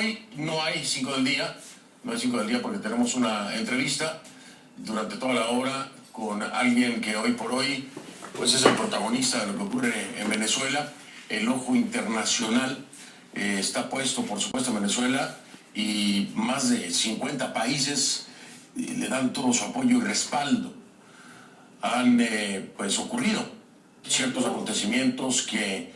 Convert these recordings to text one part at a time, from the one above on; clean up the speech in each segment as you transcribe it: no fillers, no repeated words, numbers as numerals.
hoy no hay 5 del día, porque tenemos una entrevista durante toda la hora con alguien que hoy por hoy pues es el protagonista de lo que ocurre en Venezuela. El ojo internacional está puesto, por supuesto, en Venezuela, y más de 50 países le dan todo su apoyo y respaldo. Han pues ocurrido ciertos acontecimientos que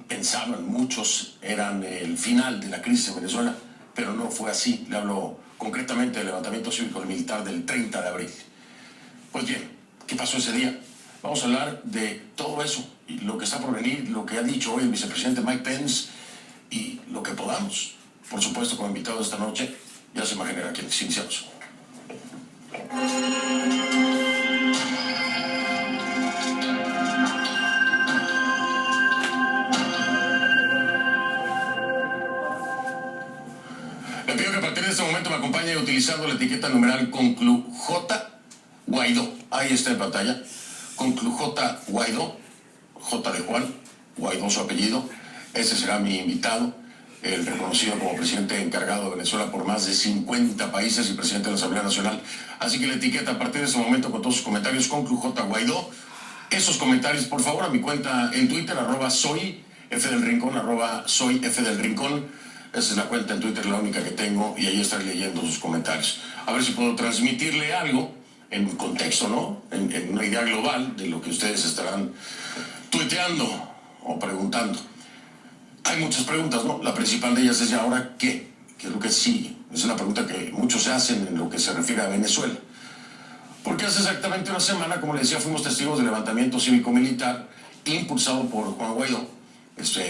pensaban muchos eran el final de la crisis en Venezuela, pero no fue así. Le hablo concretamente del levantamiento cívico-militar del 30 de abril. Pues bien, ¿qué pasó ese día? Vamos a hablar de todo eso y lo que está por venir, lo que ha dicho hoy el vicepresidente Mike Pence y lo que podamos. Por supuesto, como invitado esta noche, ya se imaginará quienes iniciamos. Le pido que a partir de este momento me acompañe utilizando la etiqueta numeral CONCLUJ Guaidó. Ahí está en pantalla. CONCLUJ Guaidó. J de Juan, Guaidó su apellido. Ese será mi invitado, el reconocido como presidente encargado de Venezuela por más de 50 países y presidente de la Asamblea Nacional. Así que la etiqueta a partir de este momento con todos sus comentarios, CONCLUJ Guaidó. Esos comentarios, por favor, a mi cuenta en Twitter, @soyfdelrincón, @soyfdelrincón. Esa es la cuenta en Twitter, la única que tengo, y ahí estaré leyendo sus comentarios. A ver si puedo transmitirle algo en contexto, ¿no? En una idea global de lo que ustedes estarán tuiteando o preguntando. Hay muchas preguntas, ¿no? La principal de ellas es: ¿y ahora qué? ¿Qué es lo que sigue? Es una pregunta que muchos se hacen en lo que se refiere a Venezuela. Porque hace exactamente una semana, como le decía, fuimos testigos del levantamiento cívico-militar impulsado por Juan Guaidó,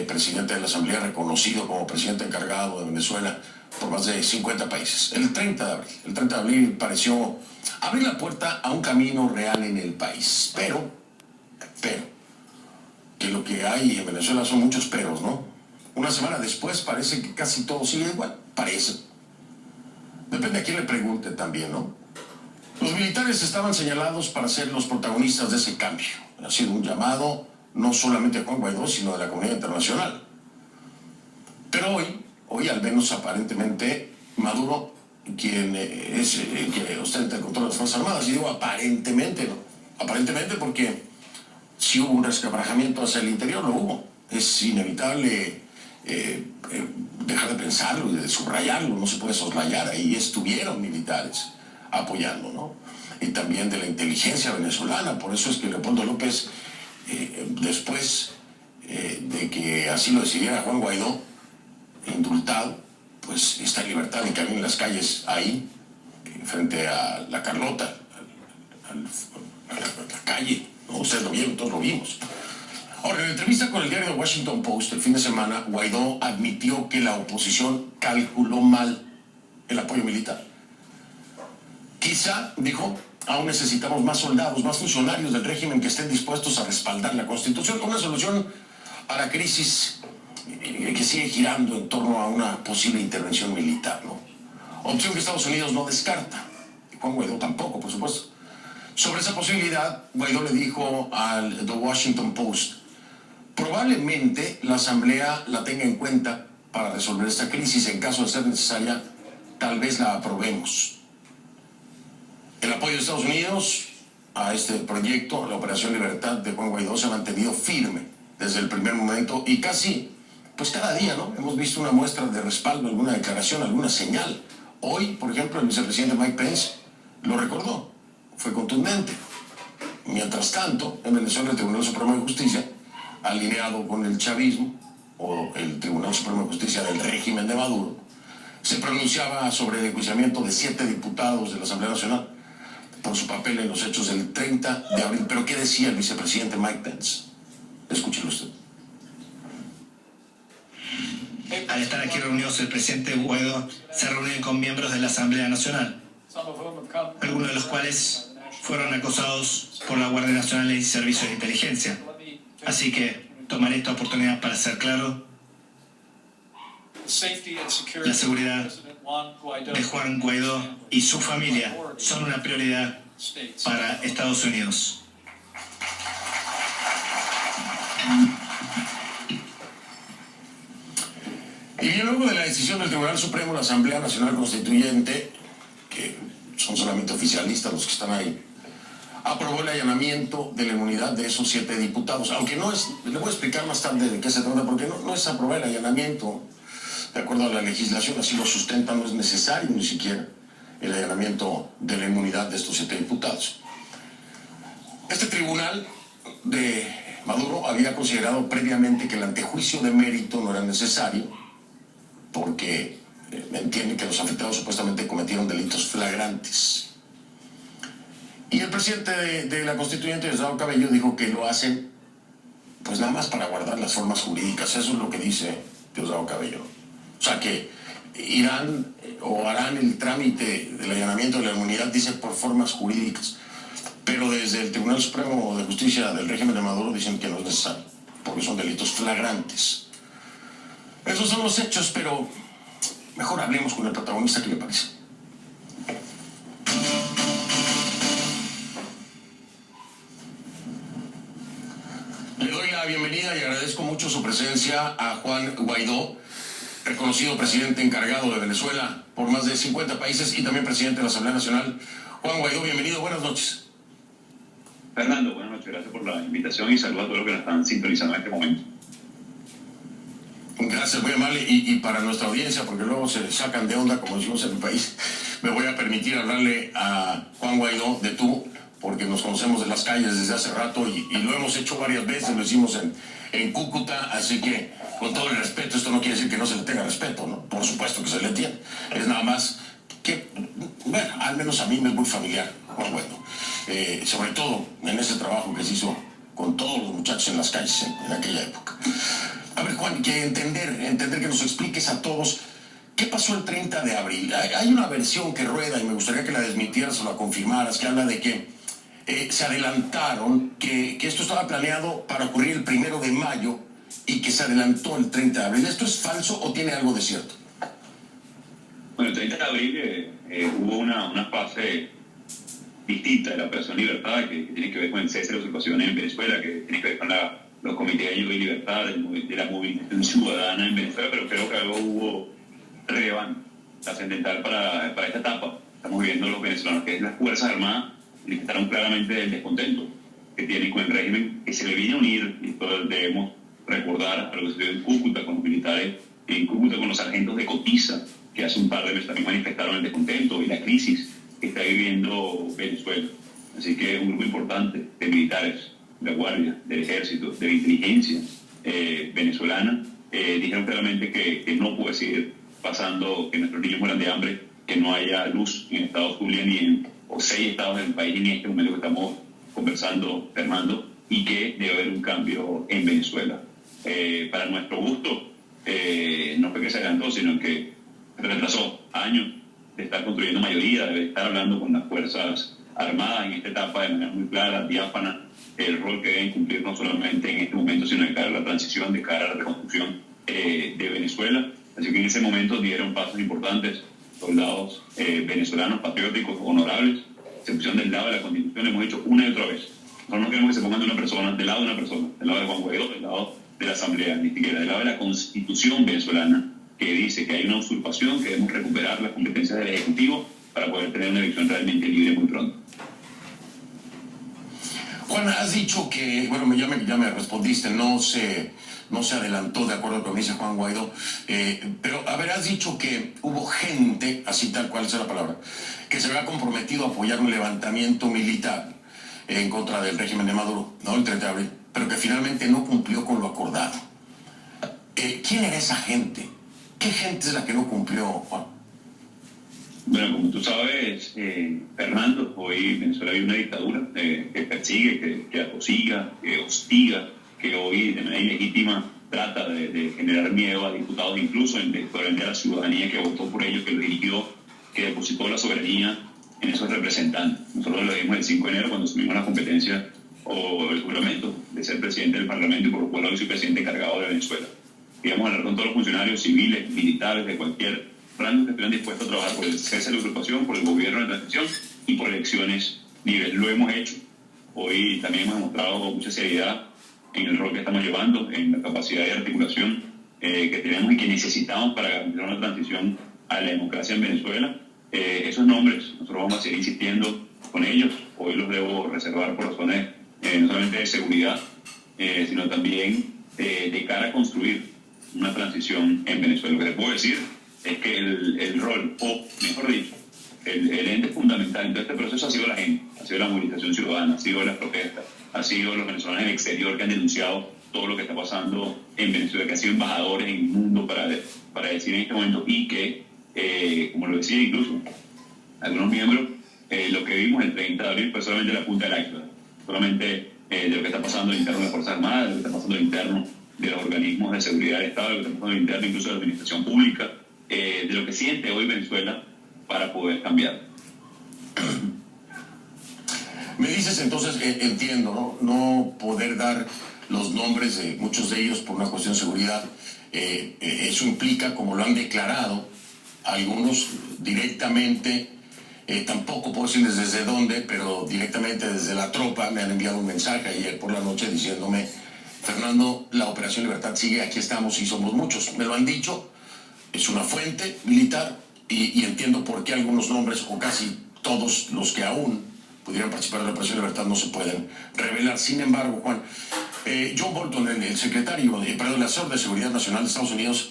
presidente de la Asamblea, reconocido como presidente encargado de Venezuela por más de 50 países. El 30 de abril. El 30 de abril pareció abrir la puerta a un camino real en el país. Pero, que lo que hay en Venezuela son muchos peros, ¿no? Una semana después parece que casi todo sigue igual. Parece. Depende a quién le pregunte también, ¿no? Los militares estaban señalados para ser los protagonistas de ese cambio. Ha sido un llamado no solamente a Juan Guaidó, sino de la comunidad internacional. Pero hoy al menos aparentemente, Maduro, quien que ostenta el control de las Fuerzas Armadas, y digo aparentemente, ¿no? Aparentemente porque si hubo un resquebrajamiento hacia el interior, lo hubo. Es inevitable dejar de pensarlo y de subrayarlo, no se puede soslayar. Ahí estuvieron militares apoyando, ¿no? Y también de la inteligencia venezolana. Por eso es que Leopoldo López, después de que así lo decidiera Juan Guaidó, indultado, pues está en libertad y camina en las calles ahí, frente a la Carlota, a la calle, ¿no? Ustedes lo vieron, todos lo vimos. Ahora, en la entrevista con el diario Washington Post el fin de semana, Guaidó admitió que la oposición calculó mal el apoyo militar. Quizá, dijo, aún necesitamos más soldados, más funcionarios del régimen que estén dispuestos a respaldar la Constitución como una solución a la crisis que sigue girando en torno a una posible intervención militar, ¿no? Opción que Estados Unidos no descarta. Juan Guaidó tampoco, por supuesto. Sobre esa posibilidad, Guaidó le dijo al The Washington Post: probablemente la Asamblea la tenga en cuenta para resolver esta crisis. En caso de ser necesaria, tal vez la aprobemos. El apoyo de Estados Unidos a este proyecto, la Operación Libertad de Juan Guaidó, se ha mantenido firme desde el primer momento y casi, pues cada día, ¿no? Hemos visto una muestra de respaldo, alguna declaración, alguna señal. Hoy, por ejemplo, el vicepresidente Mike Pence lo recordó, fue contundente. Mientras tanto, en Venezuela, el Tribunal Supremo de Justicia, alineado con el chavismo, o el Tribunal Supremo de Justicia del régimen de Maduro, se pronunciaba sobre el enjuiciamiento de 7 diputados de la Asamblea Nacional por su papel en los hechos del 30 de abril. Pero ¿qué decía el vicepresidente Mike Pence? Escúchelo usted. Al estar aquí reunidos, el presidente Guaidó se reúne con miembros de la Asamblea Nacional, algunos de los cuales fueron acosados por la Guardia Nacional y Servicios de Inteligencia. Así que tomaré esta oportunidad para ser claro: la seguridad de Juan Guaidó y su familia son una prioridad para Estados Unidos. Y bien, luego de la decisión del Tribunal Supremo, la Asamblea Nacional Constituyente, que son solamente oficialistas los que están ahí, aprobó el allanamiento de la inmunidad de esos 7 diputados. Aunque no es, le voy a explicar más tarde de qué se trata, porque no es aprobar el allanamiento. De acuerdo a la legislación, así lo sustenta, no es necesario ni siquiera el allanamiento de la inmunidad de estos 7 diputados. Este tribunal de Maduro había considerado previamente que el antejuicio de mérito no era necesario, porque entiende que los afectados supuestamente cometieron delitos flagrantes. Y el presidente de la Constituyente, Diosdado Cabello, dijo que lo hacen pues nada más para guardar las formas jurídicas. Eso es lo que dice Diosdado Cabello. O sea que irán o harán el trámite del allanamiento de la inmunidad, dice, por formas jurídicas. Pero desde el Tribunal Supremo de Justicia del régimen de Maduro dicen que no es necesario, porque son delitos flagrantes. Esos son los hechos, pero mejor hablemos con el protagonista, ¿qué le parece? Le doy la bienvenida y agradezco mucho su presencia a Juan Guaidó, reconocido presidente encargado de Venezuela por más de 50 países y también presidente de la Asamblea Nacional. Juan Guaidó, bienvenido, buenas noches. Fernando, buenas noches, gracias por la invitación y saludos a todos los que nos están sintonizando en este momento. Gracias, muy amable. Y para nuestra audiencia, porque luego se sacan de onda, como decimos en el país, me voy a permitir hablarle a Juan Guaidó de tú, porque nos conocemos de las calles desde hace rato y lo hemos hecho varias veces, lo hicimos en Cúcuta, así que con todo el respeto, esto no quiere decir que no se le tenga respeto, ¿no? Por supuesto que se le tiene. Es nada más que, bueno, al menos a mí me es muy familiar, Juan Guaidó. Sobre todo en ese trabajo que se hizo con todos los muchachos en las calles en aquella época. A ver, Juan, que entender que nos expliques a todos qué pasó el 30 de abril. Hay una versión que rueda y me gustaría que la desmitieras o la confirmaras, que habla de que se adelantaron, que esto estaba planeado para ocurrir el 1 de mayo y que se adelantó el 30 de abril. ¿Esto es falso o tiene algo de cierto? Bueno, el 30 de abril hubo una fase distinta de la operación Libertad, que tiene que ver con el cese de las usurpaciones en Venezuela, que tiene que ver con los comités de libertad, de la movilización ciudadana en Venezuela, pero creo que algo hubo relevante, trascendental para esta etapa. Estamos viendo los venezolanos, que es las Fuerzas Armadas, manifestaron claramente el descontento que tienen con el régimen, que se le viene a unir, y esto debemos recordar a lo que sucedió en Cúcuta con los militares, en Cúcuta con los sargentos de Cotiza, que hace un par de meses también manifestaron el descontento y la crisis que está viviendo Venezuela. Así que un grupo importante de militares, de la Guardia, del Ejército, de la inteligencia venezolana, dijeron claramente que no puede seguir pasando que nuestros niños mueran de hambre, que no haya luz en el estado Zulia ni en 6 estados del país en este momento que estamos conversando, Fernando, y que debe haber un cambio en Venezuela. Para nuestro gusto, no fue que se adelantó, sino que retrasó años de estar construyendo mayoría, de estar hablando con las Fuerzas Armadas en esta etapa de manera muy clara, diáfana, el rol que deben cumplir no solamente en este momento, sino de cara a la transición, de cara a la reconstrucción de Venezuela. Así que en ese momento dieron pasos importantes, soldados venezolanos, patrióticos, honorables, se pusieron del lado de la Constitución, hemos dicho una y otra vez. Nosotros no queremos que se pongan de una persona, del lado de una persona, del lado de Juan Guaidó, del lado de la Asamblea, ni siquiera del lado de la Constitución venezolana, que dice que hay una usurpación, que debemos recuperar las competencias del Ejecutivo para poder tener una elección realmente libre muy pronto. Juan, has dicho que, bueno, ya me respondiste, no se adelantó de acuerdo con lo que dice Juan Guaidó, pero a ver, has dicho que hubo gente, así tal cual es la palabra, que se había comprometido a apoyar un levantamiento militar en contra del régimen de Maduro, ¿no? El 30 de abril, pero que finalmente no cumplió con lo acordado. ¿Quién era esa gente? ¿Qué gente es la que no cumplió, Juan? Bueno, como tú sabes, Fernando, hoy en Venezuela hay una dictadura que persigue, que atosiga, que hostiga, que hoy de manera ilegítima trata de generar miedo a diputados, incluso en a la ciudadanía que votó por ellos, que lo dirigió, que depositó la soberanía en esos representantes. Nosotros lo vimos el 5 de enero cuando asumimos la competencia o el juramento de ser presidente del Parlamento y por lo cual hoy soy presidente encargado de Venezuela. Íbamos a hablar con todos los funcionarios civiles, militares, de cualquier rango que estuvieran dispuestos a trabajar por el cese de la usurpación, por el gobierno de transición y por elecciones libres. Lo hemos hecho. Hoy también hemos demostrado mucha seriedad en el rol que estamos llevando, en la capacidad de articulación que tenemos y que necesitamos para garantizar una transición a la democracia en Venezuela. Esos nombres, nosotros vamos a seguir insistiendo con ellos. Hoy los debo reservar por razones no solamente de seguridad, sino también de cara a construir una transición en Venezuela. Lo que les puedo decir es que el rol, o mejor dicho, el ente fundamental en todo este proceso ha sido la gente, ha sido la movilización ciudadana, ha sido las protestas, ha sido los venezolanos en el exterior que han denunciado todo lo que está pasando en Venezuela, que han sido embajadores en el mundo para decir en este momento, y que, como lo decía incluso algunos miembros, lo que vimos el 30 de abril fue solamente la punta del iceberg, solamente de lo que está pasando interno de las Fuerzas Armadas, de lo que está pasando interno de los organismos de seguridad del Estado, de lo que está pasando interno incluso de la administración pública, de lo que siente hoy Venezuela para poder cambiar. Me dices entonces, entiendo, ¿no? Poder dar los nombres de muchos de ellos por una cuestión de seguridad. Eso implica, como lo han declarado algunos directamente, tampoco puedo decirles desde dónde, pero directamente desde la tropa me han enviado un mensaje ayer por la noche diciéndome: Fernando, la Operación Libertad sigue, aquí estamos y somos muchos. Me lo han dicho, es una fuente militar y entiendo por qué algunos nombres, o casi todos los que aún pudieran participar de la Operación Libertad, no se pueden revelar. Sin embargo, Juan, John Bolton, el secretario, el asesor de Seguridad Nacional de Estados Unidos,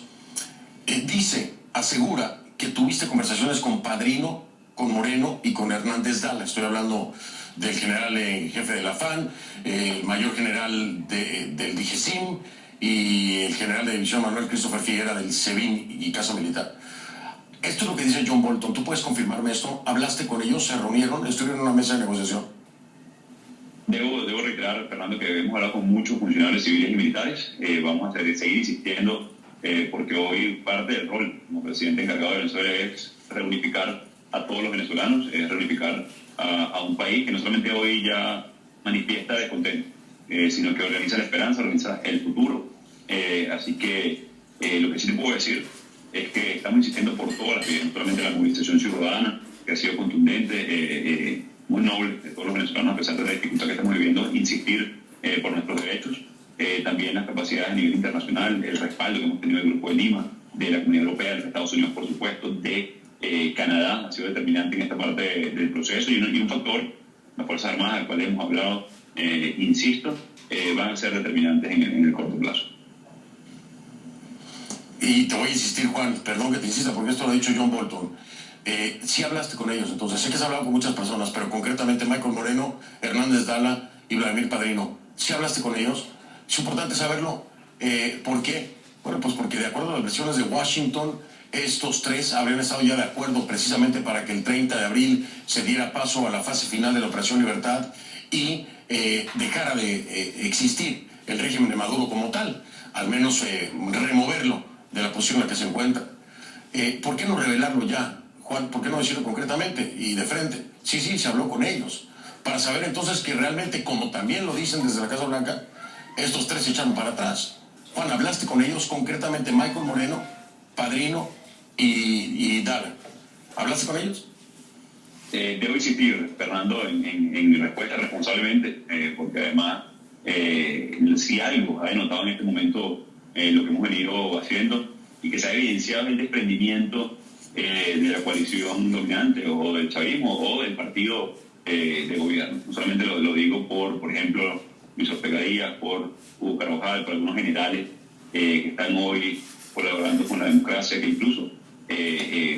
asegura que tuviste conversaciones con Padrino, con Moreno y con Hernández Dala. Estoy hablando del general jefe de la FAN, el mayor general del DIGESIM y el general de división Manuel Christopher Figuera del SEBIN y Casa Militar. Esto es lo que dice John Bolton. ¿Tú puedes confirmarme esto? ¿Hablaste con ellos? ¿Se reunieron? ¿Estuvieron en una mesa de negociación? Debo reiterar, Fernando, que hemos hablado con muchos funcionarios civiles y militares. Vamos a seguir insistiendo porque hoy parte del rol como presidente encargado de Venezuela es reunificar a todos los venezolanos, es reunificar a un país que no solamente hoy ya manifiesta descontento, sino que organiza la esperanza, organiza el futuro. Así que lo que sí te puedo decir es que estamos insistiendo por todas las vías, no solamente la movilización ciudadana, que ha sido contundente, muy noble de todos los venezolanos, a pesar de la dificultad que estamos viviendo, insistir por nuestros derechos, también las capacidades a nivel internacional, el respaldo que hemos tenido del Grupo de Lima, de la Comunidad Europea, de los Estados Unidos, por supuesto, de Canadá, ha sido determinante en esta parte del proceso, y un factor, las Fuerzas Armadas, del cual hemos hablado, insisto, van a ser determinantes en el corto plazo. Y te voy a insistir, Juan, perdón que te insista, porque esto lo ha dicho John Bolton. Sí hablaste con ellos, entonces. Sé que has hablado con muchas personas, pero concretamente Michael Moreno, Hernández Dala y Vladimir Padrino. ¿Sí hablaste con ellos? Es importante saberlo. ¿Por qué? Bueno, pues porque de acuerdo a las versiones de Washington, estos tres habrían estado ya de acuerdo precisamente para que el 30 de abril se diera paso a la fase final de la Operación Libertad y dejara de existir el régimen de Maduro como tal, al menos removerlo de la posición en la que se encuentra. ¿Por qué no revelarlo ya, Juan? ¿Por qué no decirlo concretamente y de frente? Sí, se habló con ellos, para saber entonces que realmente, como también lo dicen desde la Casa Blanca, estos tres se echaron para atrás. Juan, ¿hablaste con ellos concretamente, Michael Moreno, Padrino y Dala? ¿Hablaste con ellos? Debo insistir, Fernando, en mi respuesta responsablemente, porque además, si algo ha denotado en este momento lo que hemos venido haciendo y que se ha evidenciado el desprendimiento de la coalición dominante o del chavismo o del partido de gobierno. No solamente lo digo por ejemplo, Luis Ortega Díaz, por Hugo Carvajal, por algunos generales que están hoy colaborando con la democracia, que incluso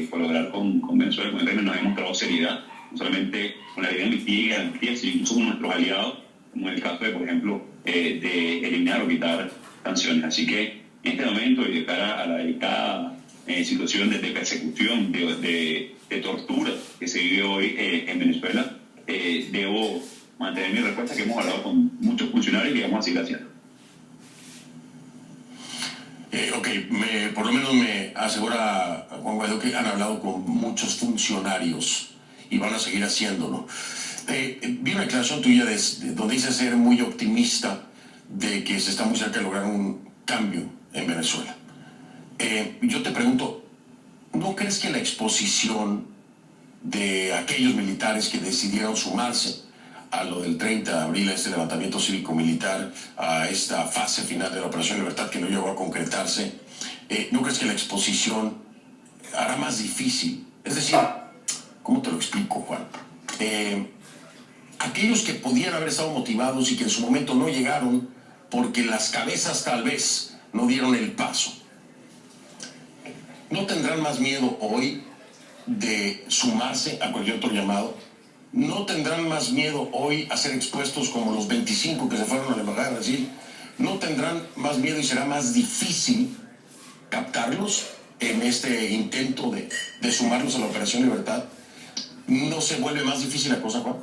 colaborar con Venezuela, con el régimen, nos ha demostrado seriedad, no solamente con la idea de amnistía, sino incluso con nuestros aliados, como en el caso de, por ejemplo, de eliminar o quitar sanciones. Así que en este momento, y de cara a la delicada situación de persecución, de tortura que se vive hoy en Venezuela, debo mantener mi respuesta, que hemos hablado con muchos funcionarios y vamos a seguir haciendo. Por lo menos me asegura Juan Guaidó que han hablado con muchos funcionarios y van a seguir haciéndolo. Vi una declaración tuya donde dices ser muy optimista de que se está muy cerca de lograr un cambio en Venezuela. Yo te pregunto, ¿no crees que la exposición de aquellos militares que decidieron sumarse a lo del 30 de abril, a este levantamiento cívico-militar, a esta fase final de la Operación Libertad que no llegó a concretarse, ¿no crees que la exposición hará más difícil? Es decir, ¿cómo te lo explico, Juan? Aquellos que podían haber estado motivados y que en su momento no llegaron porque las cabezas tal vez no dieron el paso, ¿no tendrán más miedo hoy de sumarse a cualquier otro llamado? ¿No tendrán más miedo hoy a ser expuestos como los 25 que se fueron a la embajada de Brasil? ¿No tendrán más miedo y será más difícil captarlos en este intento de sumarlos a la Operación Libertad? ¿No se vuelve más difícil la cosa, Juan?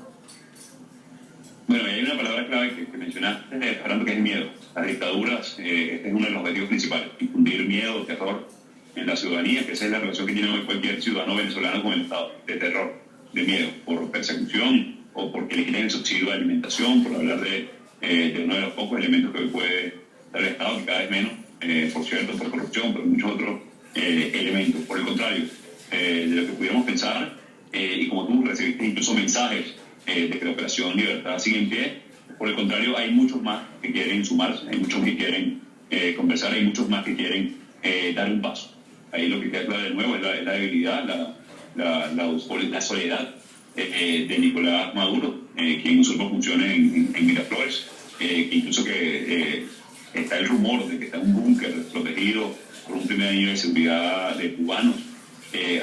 Bueno, hay una palabra clave que mencionaste, Fernando, que es el miedo. Las dictaduras, este es uno de los objetivos principales, infundir miedo, terror en la ciudadanía, que esa es la relación que tiene hoy cualquier ciudadano venezolano con el Estado, de terror, de miedo, por persecución o porque le quieren el subsidio de alimentación, por hablar de uno de los pocos elementos que hoy puede dar el Estado, que cada vez menos, por cierto, por corrupción, por muchos otros elementos. Por el contrario, de lo que pudiéramos pensar, y como tú recibiste incluso mensajes de que la Operación Libertad sigue en pie, por el contrario, hay muchos más que quieren sumarse, hay muchos que quieren conversar, hay muchos más que quieren dar un paso. Ahí lo que queda claro de nuevo es la debilidad, la soledad de Nicolás Maduro, quien usurpó funciones en Miraflores, incluso que está el rumor de que está en un búnker protegido por un primer año de seguridad de cubanos.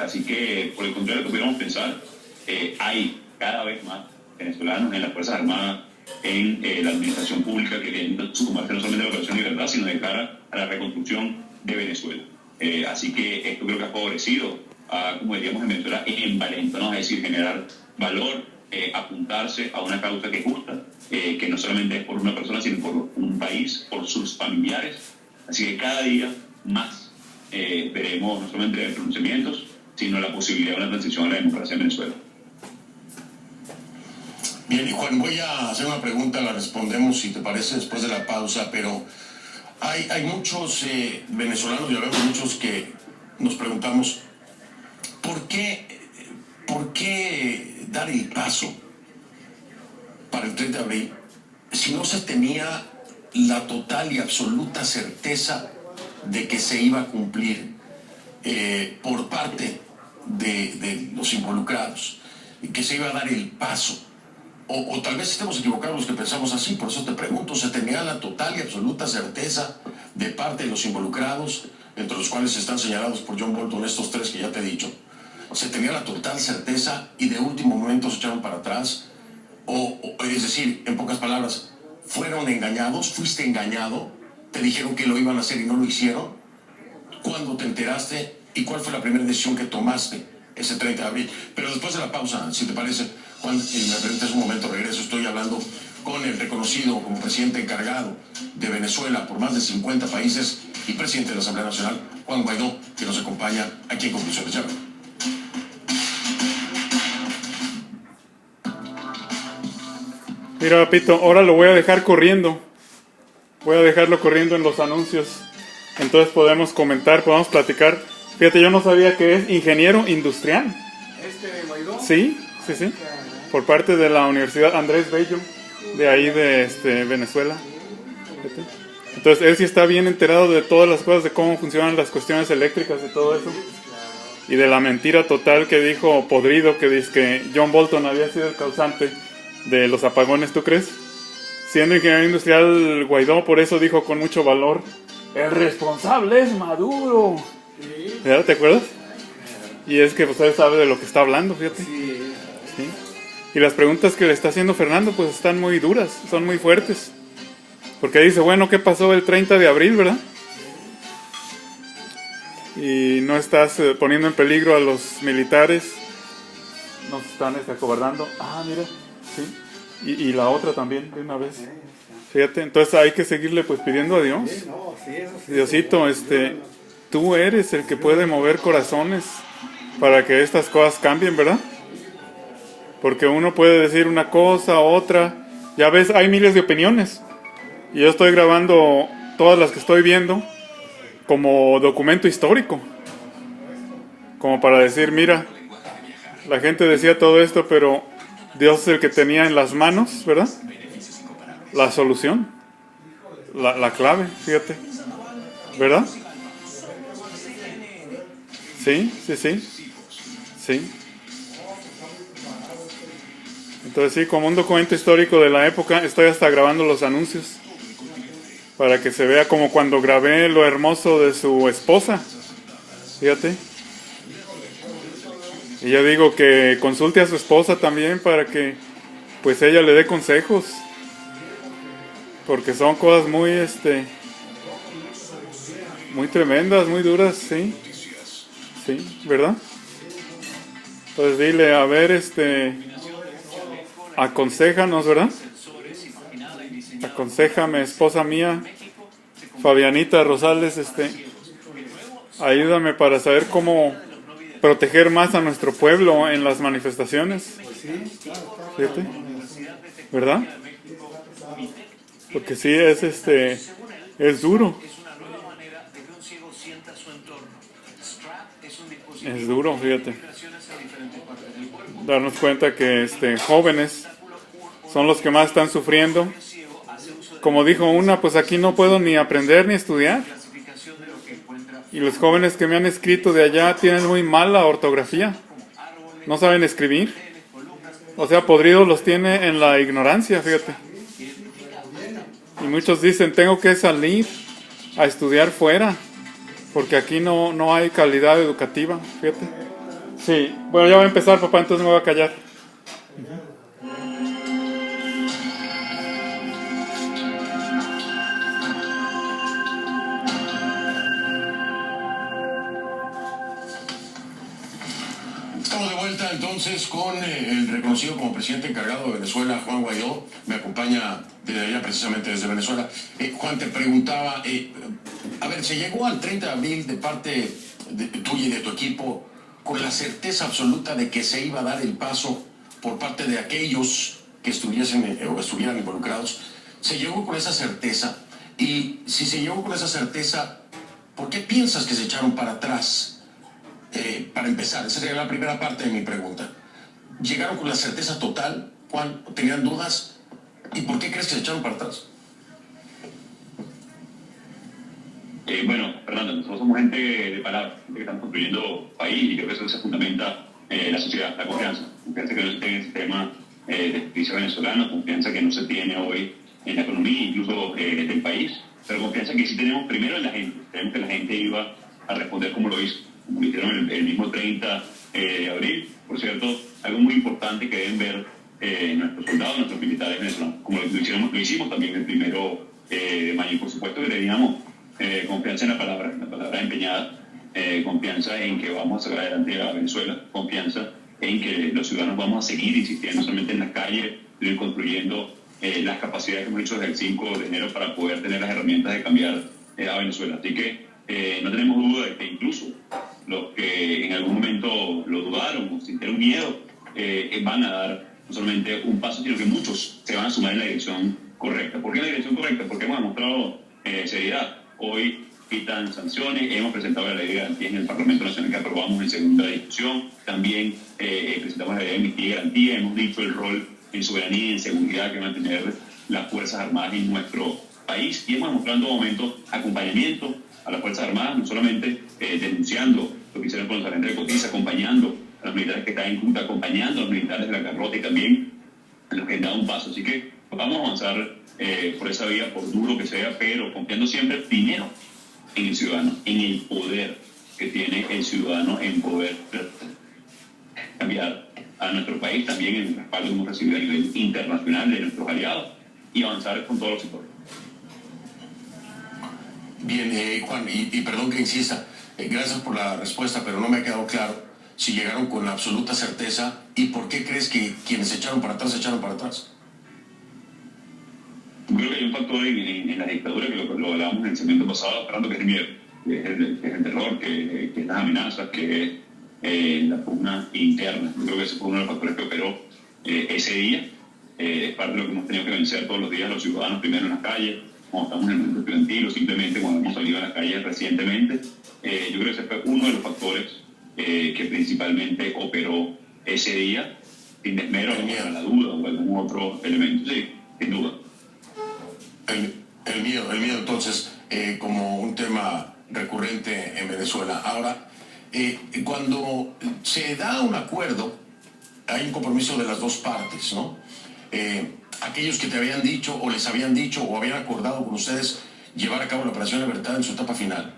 Así que, por el contrario, lo que pudiéramos pensar, hay cada vez más venezolanos en las Fuerzas Armadas, en la administración pública, queriendo sumarse no solamente a la Operación Libertad, sino de cara a la reconstrucción de Venezuela. Así que esto creo que ha favorecido a, como diríamos en Venezuela, envalentonarnos, es decir, generar valor, apuntarse a una causa que es justa, que no solamente es por una persona, sino por un país, por sus familiares. Así que cada día más veremos no solamente pronunciamientos, sino la posibilidad de una transición a la democracia en Venezuela. Bien, y Juan, voy a hacer una pregunta, la respondemos, si te parece, después de la pausa, pero hay muchos venezolanos, y hablamos muchos, que nos preguntamos, ¿por qué dar el paso para el 3 de abril si no se tenía la total y absoluta certeza de que se iba a cumplir por parte de los involucrados, y que se iba a dar el paso? O tal vez estemos equivocados los que pensamos así. Por eso te pregunto, ¿se tenía la total y absoluta certeza de parte de los involucrados, entre los cuales están señalados por John Bolton estos tres que ya te he dicho? ¿Se tenía la total certeza y de último momento se echaron para atrás? Es decir, en pocas palabras, ¿fueron engañados? ¿Fuiste engañado? ¿Te dijeron que lo iban a hacer y no lo hicieron? ¿Cuándo te enteraste? ¿Y cuál fue la primera decisión que tomaste ese 30 de abril? Pero después de la pausa, si te parece, Juan, me permites un momento, regreso. Estoy hablando con el reconocido como presidente encargado de Venezuela por más de 50 países y presidente de la Asamblea Nacional, Juan Guaidó, que nos acompaña aquí en Conclusiones. Ya. Mira, Pito, ahora lo voy a dejar corriendo. Voy a dejarlo corriendo en los anuncios. Entonces podemos comentar, podemos platicar. Fíjate, yo no sabía que es ingeniero industrial. Guaidó? Sí. Por parte de la Universidad Andrés Bello, de ahí de Venezuela. Fíjate. Entonces él sí está bien enterado de todas las cosas, de cómo funcionan las cuestiones eléctricas y todo eso. Y de la mentira total que dijo Podrido, que dice que John Bolton había sido el causante de los apagones, ¿tú crees? Siendo ingeniero industrial, Guaidó por eso dijo con mucho valor: el responsable es Maduro. Sí. ¿Te acuerdas? Y es que usted sabe de lo que está hablando, fíjate. Sí. Sí. Y las preguntas que le está haciendo Fernando pues están muy duras, son muy fuertes. Porque dice, bueno, ¿qué pasó el 30 de abril, verdad? Y no estás poniendo en peligro a los militares. Nos están acobardando. Ah, mira, sí. Y la otra también, de una vez. Fíjate, entonces hay que seguirle pues pidiendo a Dios. Sí, no, sí, eso sí. Diosito, tú eres el que puede mover corazones para que estas cosas cambien, ¿verdad? Porque uno puede decir una cosa, otra. Ya ves, hay miles de opiniones. Y yo estoy grabando todas las que estoy viendo como documento histórico. Como para decir, mira, la gente decía todo esto, pero Dios es el que tenía en las manos, ¿verdad? La solución. La clave, fíjate. ¿Verdad? Sí, sí, sí. Sí. Entonces sí, como un documento histórico de la época, estoy hasta grabando los anuncios para que se vea como cuando grabé lo hermoso de su esposa. Fíjate. Y yo digo que consulte a su esposa también para que pues ella le dé consejos. Porque son cosas muy muy tremendas, muy duras, sí. Sí, ¿verdad? Entonces dile, a ver, aconséjanos, ¿verdad? Aconséjame, esposa mía, Fabianita Rosales, ayúdame para saber cómo proteger más a nuestro pueblo en las manifestaciones. ¿Fíjate? ¿Verdad? Porque sí, es duro. Es duro, fíjate. Darnos cuenta que jóvenes son los que más están sufriendo. Como dijo una, pues aquí no puedo ni aprender ni estudiar. Y los jóvenes que me han escrito de allá tienen muy mala ortografía. No saben escribir. O sea, podridos los tiene en la ignorancia, fíjate. Y muchos dicen, tengo que salir a estudiar fuera, porque aquí no hay calidad educativa, fíjate. Sí, bueno, ya va a empezar, papá, entonces me voy a callar. Estamos de vuelta entonces con el reconocido como presidente encargado de Venezuela, Juan Guaidó. Me acompaña desde allá, precisamente desde Venezuela. Juan, te preguntaba, a ver, se llegó al 30 de abril de parte tuya y de tu equipo con la certeza absoluta de que se iba a dar el paso por parte de aquellos que estuviesen o estuvieran involucrados. ¿Se llegó con esa certeza? Y si se llegó con esa certeza, ¿por qué piensas que se echaron para atrás? Para empezar, esa sería la primera parte de mi pregunta. ¿Llegaron con la certeza total, Juan? ¿Tenían dudas? ¿Y por qué crees que se echaron para atrás? Bueno, Fernando, nosotros somos gente de palabra, gente que estamos construyendo país, y creo que eso se fundamenta la sociedad, la confianza. Confianza que no se tiene en el sistema de justicia venezolano, confianza que no se tiene hoy en la economía, incluso del país, pero confianza que sí tenemos primero en la gente. Creemos que la gente iba a responder como lo hizo, como lo hicieron el mismo 30 de abril. Por cierto, algo muy importante que deben ver nuestros soldados, nuestros militares venezolanos, como lo hicimos también el 1 de mayo. Y por supuesto que teníamos confianza en la palabra empeñada, confianza en que vamos a sacar adelante a Venezuela, confianza en que los ciudadanos vamos a seguir insistiendo solamente en las calles, ir construyendo las capacidades que hemos hecho desde el 5 de enero para poder tener las herramientas de cambiar a Venezuela. Así que no tenemos duda de que incluso los que en algún momento lo dudaron o sintieron miedo van a dar no solamente un paso, sino que muchos se van a sumar en la dirección correcta. ¿Por qué en la dirección correcta? Porque hemos demostrado seriedad. Hoy quitan sanciones, hemos presentado la ley de garantía en el Parlamento Nacional que aprobamos en segunda discusión, también presentamos la ley de amnistía y garantía, hemos dicho el rol en soberanía y en seguridad que van a tener las Fuerzas Armadas en nuestro país, y hemos demostrado en todo momento acompañamiento a las Fuerzas Armadas, no solamente denunciando lo que hicieron con los agentes de Cotiza, acompañando a los militares que están en Cuta, acompañando a los militares de la Carrota y también a los que han dado un paso. Así que vamos a avanzar por esa vía, por duro que sea, pero confiando siempre primero en el ciudadano, en el poder que tiene el ciudadano en poder cambiar a nuestro país, también en el respaldo que hemos recibido a nivel internacional de nuestros aliados, y avanzar con todos los sectores. Bien, Juan, y perdón que insista, gracias por la respuesta, pero no me ha quedado claro si llegaron con absoluta certeza y por qué crees que quienes se echaron para atrás se echaron para atrás. Creo que hay un factor en la dictadura que lo hablábamos en el segmento pasado, Fernando, que es el miedo, que es el terror, que es las amenazas, que es la pugna interna. Yo creo que ese fue uno de los factores que operó ese día. Es parte de lo que hemos tenido que vencer todos los días los ciudadanos, primero en las calles, cuando estamos en el movimiento estudiantil o simplemente cuando hemos salido a las calles recientemente. Yo creo que ese fue uno de los factores que principalmente operó ese día, sin desmero a la duda o algún otro elemento. Sí, sin duda. El miedo entonces como un tema recurrente en Venezuela. Ahora, Cuando se da un acuerdo, hay un compromiso de las dos partes, ¿no? Aquellos que te habían dicho o les habían dicho o habían acordado con ustedes llevar a cabo la Operación Libertad en su etapa final,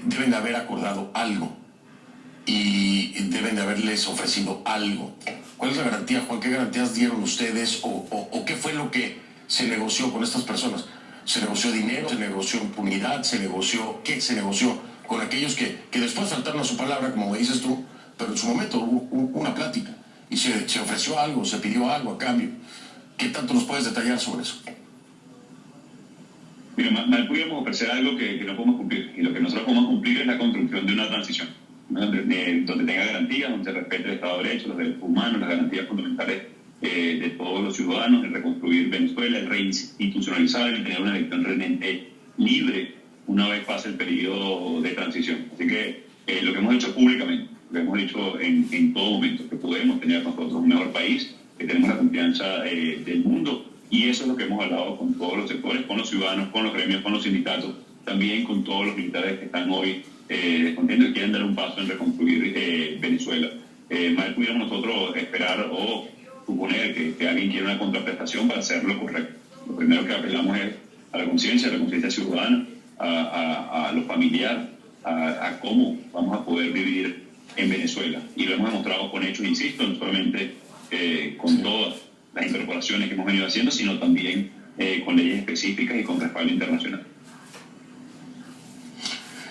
deben de haber acordado algo y deben de haberles ofrecido algo. ¿Cuál es la garantía, Juan? ¿Qué garantías dieron ustedes o qué fue lo que se negoció con estas personas? ¿Se negoció dinero? ¿Se negoció impunidad? ¿Se negoció qué? ¿Se negoció con aquellos que después saltaron a su palabra, como dices tú, pero en su momento hubo una plática y se ofreció algo, se pidió algo a cambio? ¿Qué tanto nos puedes detallar sobre eso? Mira, mal pudiéramos ofrecer algo que no podemos cumplir, y lo que nosotros podemos cumplir es la construcción de una transición, ¿no? donde tenga garantías, donde se respete el Estado de Derecho, los derechos humanos, las garantías fundamentales de todos los ciudadanos, el reconstruir Venezuela, el reinstitucionalizar, el tener una elección realmente libre una vez pase el periodo de transición. Así que lo que hemos dicho públicamente, lo que hemos dicho en todo momento, que podemos tener nosotros un mejor país, que tenemos la confianza del mundo, y eso es lo que hemos hablado con todos los sectores, con los ciudadanos, con los gremios, con los sindicatos, también con todos los militares que están hoy descontentos y quieren dar un paso en reconstruir Venezuela. Mal pudiéramos nosotros esperar o suponer que alguien quiere una contraprestación para hacer lo correcto. Lo primero que apelamos es a la conciencia ciudadana, a lo familiar, a cómo vamos a poder vivir en Venezuela. Y lo hemos demostrado con hechos, insisto, no solamente con todas las incorporaciones que hemos venido haciendo, sino también con leyes específicas y con respaldo internacional.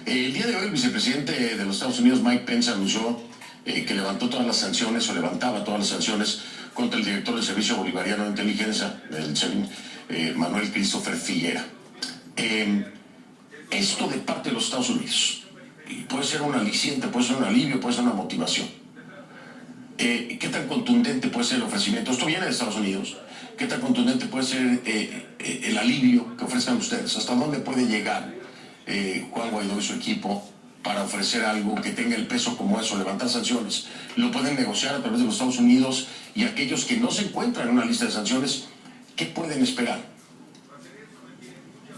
El día de hoy el vicepresidente de los Estados Unidos, Mike Pence, anunció que levantó todas las sanciones o levantaba todas las sanciones contra el director del Servicio Bolivariano de Inteligencia, el SEBIN, Manuel Christopher Figuera. Esto de parte de los Estados Unidos puede ser un aliciente, puede ser un alivio, puede ser una motivación. ¿Qué tan contundente puede ser el ofrecimiento? Esto viene de Estados Unidos. ¿Qué tan contundente puede ser el alivio que ofrezcan ustedes? ¿Hasta dónde puede llegar Juan Guaidó y su equipo para ofrecer algo que tenga el peso como eso, levantar sanciones? Lo pueden negociar a través de los Estados Unidos, y aquellos que no se encuentran en una lista de sanciones, ¿qué pueden esperar?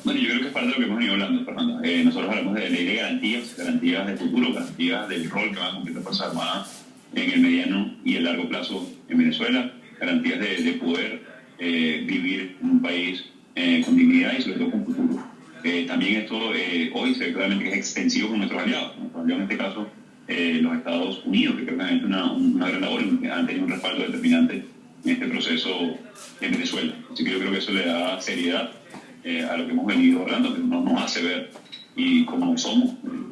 Bueno, yo creo que es parte de lo que hemos venido hablando, Fernando. Nosotros hablamos de ley de garantías de futuro, garantías del rol que van a cumplir las Fuerzas Armadas en el mediano y el largo plazo en Venezuela, garantías de poder vivir en un país con dignidad y sobre todo con futuro. También esto hoy se ve claramente que es extensivo con nuestros aliados, ¿no? En este caso los Estados Unidos, que creo que han hecho una gran labor y han tenido un respaldo determinante en este proceso en Venezuela. Así que yo creo que eso le da seriedad a lo que hemos venido hablando, que nos hace ver, y como somos,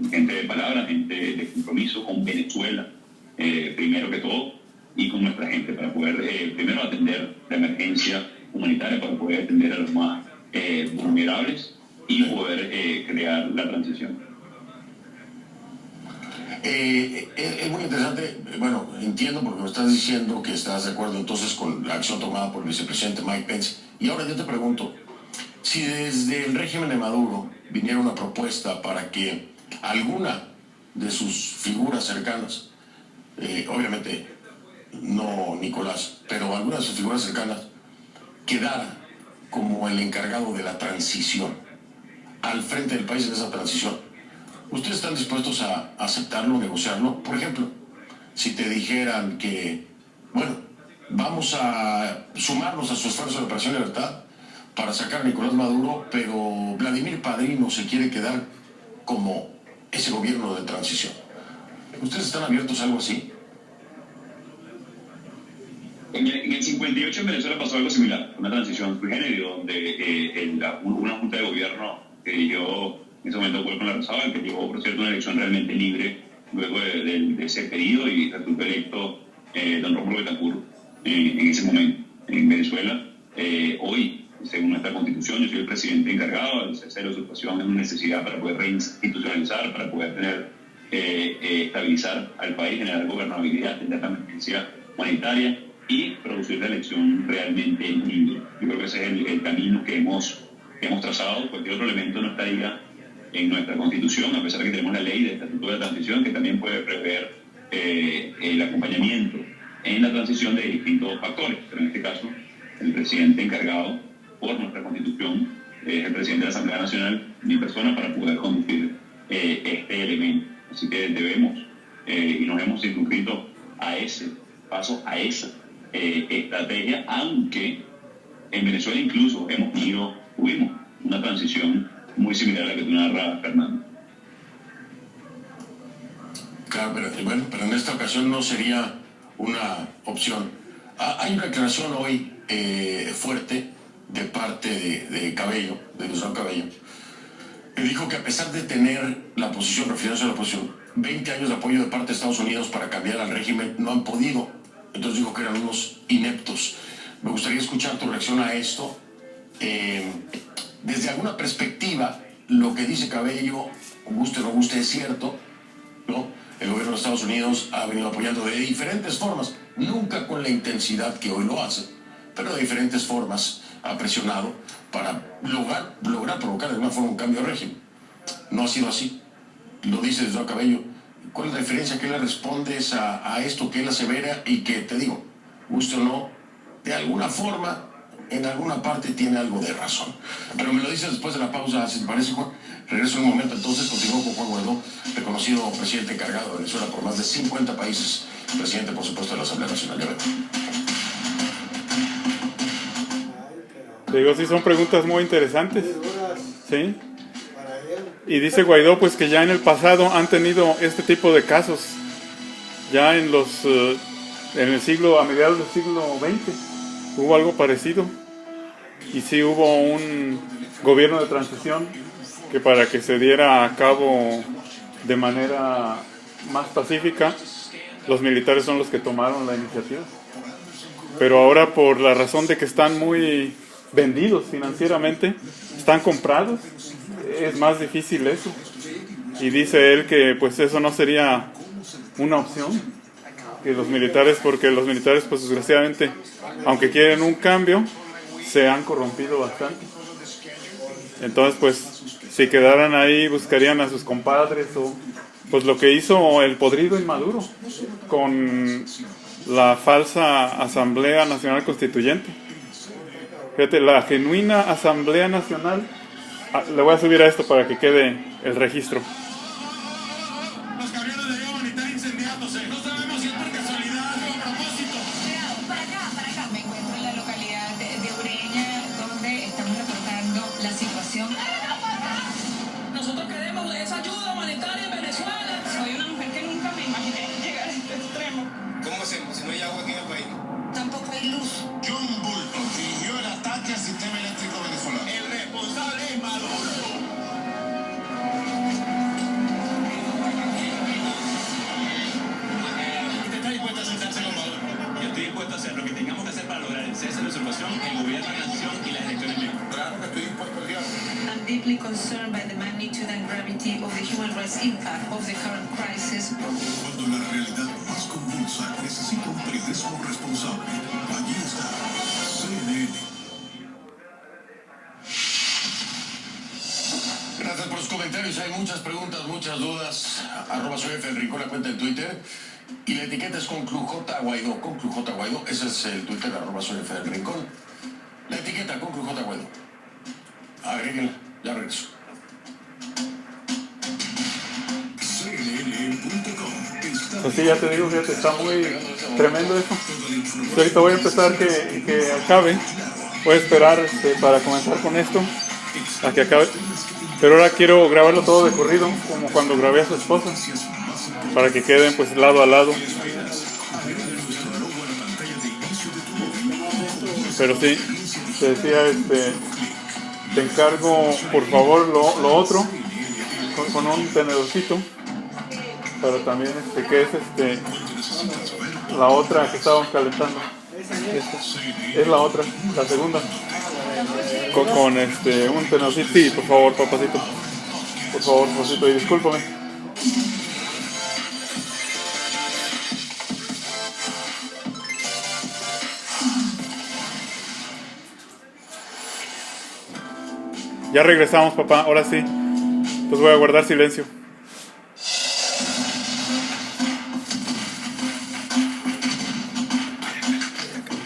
gente de palabra, gente de compromiso con Venezuela, primero que todo, y con nuestra gente, para poder primero atender la emergencia humanitaria, para poder atender a los más vulnerables y poder crear la transición. Es muy interesante. Bueno, entiendo porque me estás diciendo que estás de acuerdo entonces con la acción tomada por el vicepresidente Mike Pence. Y ahora yo te pregunto, si desde el régimen de Maduro viniera una propuesta para que alguna de sus figuras cercanas, obviamente no Nicolás, pero alguna de sus figuras cercanas, quedara como el encargado de la transición, al frente del país en esa transición, ¿ustedes están dispuestos a aceptarlo, negociarlo? Por ejemplo, si te dijeran que, bueno, vamos a sumarnos a su esfuerzo de Operación Libertad para sacar a Nicolás Maduro, pero Vladimir Padrino se quiere quedar como ese gobierno de transición. ¿Ustedes están abiertos a algo así? En el 58 en Venezuela pasó algo similar, una transición sui generis, donde una junta de gobierno que dirigió en ese momento fue con la Rosada, que llevó, por cierto, una elección realmente libre luego de ese periodo, y resultó electo don Rómulo Betancourt en ese momento en Venezuela. Hoy, según nuestra constitución, yo soy el presidente encargado. El cese de la usurpación es una necesidad para poder reinstitucionalizar, para poder tener estabilizar al país, generar gobernabilidad, atender la emergencia humanitaria y producir la elección realmente libre. Yo creo que ese es el camino que hemos trazado. Cualquier otro elemento no estaría en nuestra constitución, a pesar de que tenemos la ley de estatuto de transición, que también puede prever el acompañamiento en la transición de distintos factores. Pero en este caso, el presidente encargado por nuestra constitución es el presidente de la Asamblea Nacional, mi persona, para poder conducir este elemento. Así que debemos y nos hemos circunscrito a ese paso, a esa estrategia, aunque en Venezuela incluso tuvimos una transición muy similar a la que tú narras, Fernando. Claro, pero en esta ocasión no sería una opción. Hay una declaración hoy fuerte de parte de Cabello, de Gustavo Cabello, que dijo que a pesar de tener la posición, refiriéndose a la posición, 20 años de apoyo de parte de Estados Unidos para cambiar al régimen, no han podido. Entonces dijo que eran unos ineptos. Me gustaría escuchar tu reacción a esto. Desde alguna perspectiva, lo que dice Cabello, guste o no guste, es cierto, ¿no? El gobierno de Estados Unidos ha venido apoyando de diferentes formas, nunca con la intensidad que hoy lo hace, pero de diferentes formas ha presionado para lograr provocar de alguna forma un cambio de régimen. No ha sido así. Lo dice desde Cabello. ¿Cuál es la diferencia? ¿Qué le respondes a esto que él asevera y que, te digo, guste o no, de alguna forma, en alguna parte tiene algo de razón? Pero me lo dices después de la pausa, si te parece, Juan. Regreso en un momento, entonces continúo con Juan Guaidó, reconocido presidente encargado de Venezuela por más de 50 países, presidente, por supuesto, de la Asamblea Nacional. Ya Te digo, sí, son preguntas muy interesantes. Sí. Y dice Guaidó, pues que ya en el pasado han tenido este tipo de casos. Ya en el siglo, a mediados del siglo XX, hubo algo parecido. Y sí hubo un gobierno de transición que, para que se diera a cabo de manera más pacífica, los militares son los que tomaron la iniciativa. Pero ahora, por la razón de que están muy vendidos financieramente, están comprados, es más difícil eso. Y dice él que pues eso no sería una opción, que los militares, porque los militares pues desgraciadamente, aunque quieren un cambio, se han corrompido bastante. Entonces pues si quedaran ahí buscarían a sus compadres, o pues lo que hizo el podrido Maduro con la falsa Asamblea Nacional Constituyente. Fíjate, la genuina Asamblea Nacional. Le voy a subir a esto para que quede el registro. Los camiones de León están incendiándose. No sabemos si es por casualidad o a propósito. Para acá. Me encuentro en la localidad de Ureña, donde estamos reportando la situación. Nosotros queremos esa ayuda humanitaria en Venezuela. Soy una mujer que nunca me imaginé llegar a este extremo. ¿Cómo hacemos si no hay agua aquí en el país? Tampoco hay luz. John Bolton dirigió el ataque al sistema eléctrico venezolano. El responsable es Maduro. ¿Usted está dispuesto a sentarse con Maduro? Yo estoy dispuesto a hacer lo que tengamos que hacer para lograr el cese de la usurpación, el gobierno de la nación y las elecciones libres. Claro que estoy dispuesto al diálogo. I'm deeply concerned by the magnitude and gravity of the human rights impact of the current crisis. Cuando la realidad más convulsa necesita un periodismo responsable, allí está CNN. Gracias por los comentarios. Hay muchas preguntas, muchas dudas. @soy F. Rincón, la cuenta en Twitter. Y la etiqueta es conclujj Guaidó. Conclujj Guaidó. Ese es el Twitter, @soy F. Rincón. La etiqueta conclujj Guaidó. Agréguenla. Ya regreso. CNN.com. Pues sí, ya te digo, fíjate, está muy tremendo eso. Yo ahorita voy a empezar que acabe. Voy a esperar para comenzar con esto, a que acabe. Pero ahora quiero grabarlo todo de corrido, como cuando grabé a su esposa, para que queden pues lado a lado. Pero sí, te decía, te encargo por favor lo otro, con un tenedorcito, para también que es la otra que estábamos calentando. Esta es la otra, la segunda. Con un tenedorcito. Sí, por favor, papacito. Por favor, papacito, y discúlpame. Ya regresamos, papá, ahora sí. Pues voy a guardar silencio.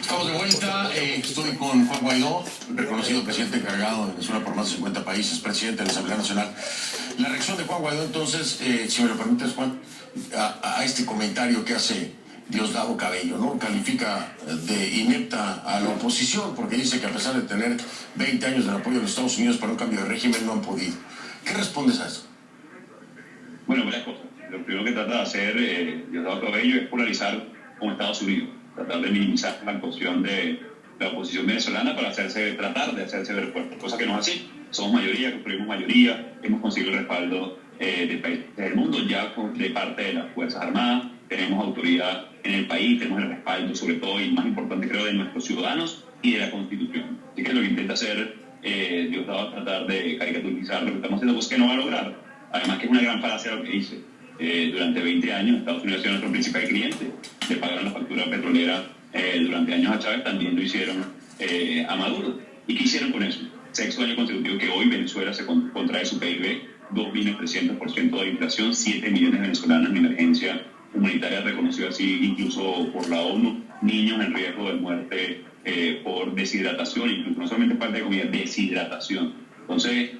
Estamos de vuelta. Estoy con Juan Guaidó, reconocido presidente encargado de Venezuela por más de 50 países, presidente de la Asamblea Nacional. La reacción de Juan Guaidó, entonces, si me lo permites, Juan, a este comentario que hace Diosdado Cabello, ¿no? Califica de inepta a la oposición porque dice que a pesar de tener 20 años del apoyo de los Estados Unidos para un cambio de régimen no han podido. ¿Qué respondes a eso? Bueno, varias cosas. Lo primero que trata de hacer Diosdado Cabello es polarizar con Estados Unidos, tratar de minimizar la actuación de la oposición venezolana para tratar de hacerse ver fuerte, cosa que no es así. Somos mayoría, construimos mayoría, hemos conseguido el respaldo de países del mundo ya de parte de las Fuerzas Armadas, tenemos autoridad en el país, tenemos el respaldo sobre todo y más importante creo de nuestros ciudadanos y de la Constitución. Así que lo que intenta hacer Diosdado es tratar de caricaturizar lo que estamos haciendo, pues que no va a lograr. Además que es una gran falacia lo que dice. Durante 20 años Estados Unidos ha sido nuestro principal cliente, le pagaron la factura petrolera durante años a Chávez, también lo hicieron a Maduro. ¿Y qué hicieron con eso? Sexto año consecutivo que hoy Venezuela se contrae su PIB, 2.300% de inflación, 7 millones de venezolanos en emergencia humanitaria, reconocido así incluso por la ONU, niños en riesgo de muerte por deshidratación, incluso no solamente falta de comida, deshidratación. Entonces,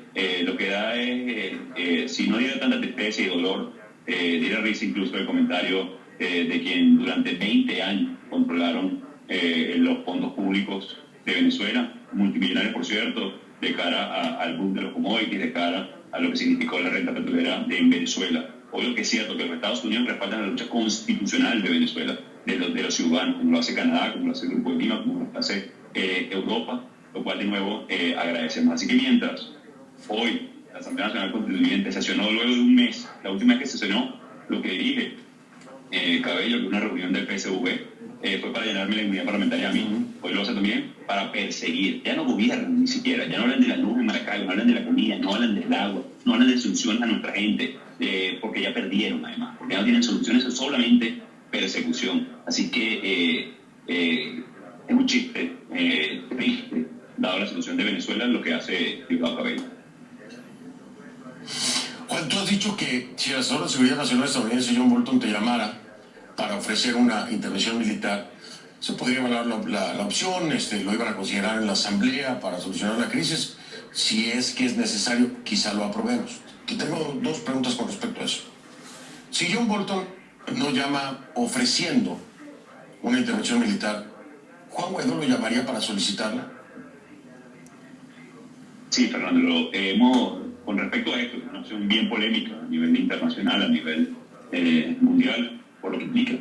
lo que da es, si no diera tanta tristeza y dolor, diera risa incluso el comentario de quien durante 20 años controlaron los fondos públicos de Venezuela, multimillonarios por cierto, de cara al boom de los commodities, de cara a lo que significó la renta petrolera en Venezuela. Hoy lo que es cierto que los Estados Unidos respaldan la lucha constitucional de Venezuela, de los ciudadanos, como lo hace Canadá, como lo hace el Grupo de Lima, como lo hace Europa, lo cual de nuevo agradecemos. Así que mientras hoy la Asamblea Nacional Constituyente sesionó luego de un mes, la última vez que sesionó, lo que dirige Cabello, que una reunión del PSV, fue para llenarme la inmunidad parlamentaria a mí. Hoy lo hace también para perseguir. Ya no gobiernan ni siquiera, ya no hablan de la luz en Maracaibo, no hablan de la comida, no hablan del agua, no hablan de soluciones a nuestra gente, porque ya perdieron además, porque ya no tienen soluciones, es solamente persecución. Así que es un chiste triste, dado la situación de Venezuela, lo que hace Diosdado Cabello. Juan, tú has dicho que si el asesor de Seguridad Nacional estadounidense John Bolton te llamara para ofrecer una intervención militar, se podría evaluar la opción, lo iban a considerar en la Asamblea para solucionar la crisis. Si es que es necesario, quizá lo aprobemos. Te tengo dos preguntas con respecto a eso. Si John Bolton no llama ofreciendo una intervención militar, ¿Juan Guaidó lo llamaría para solicitarla? Sí, Fernando, con respecto a esto, es una opción bien polémica a nivel internacional, a nivel mundial, por lo que implica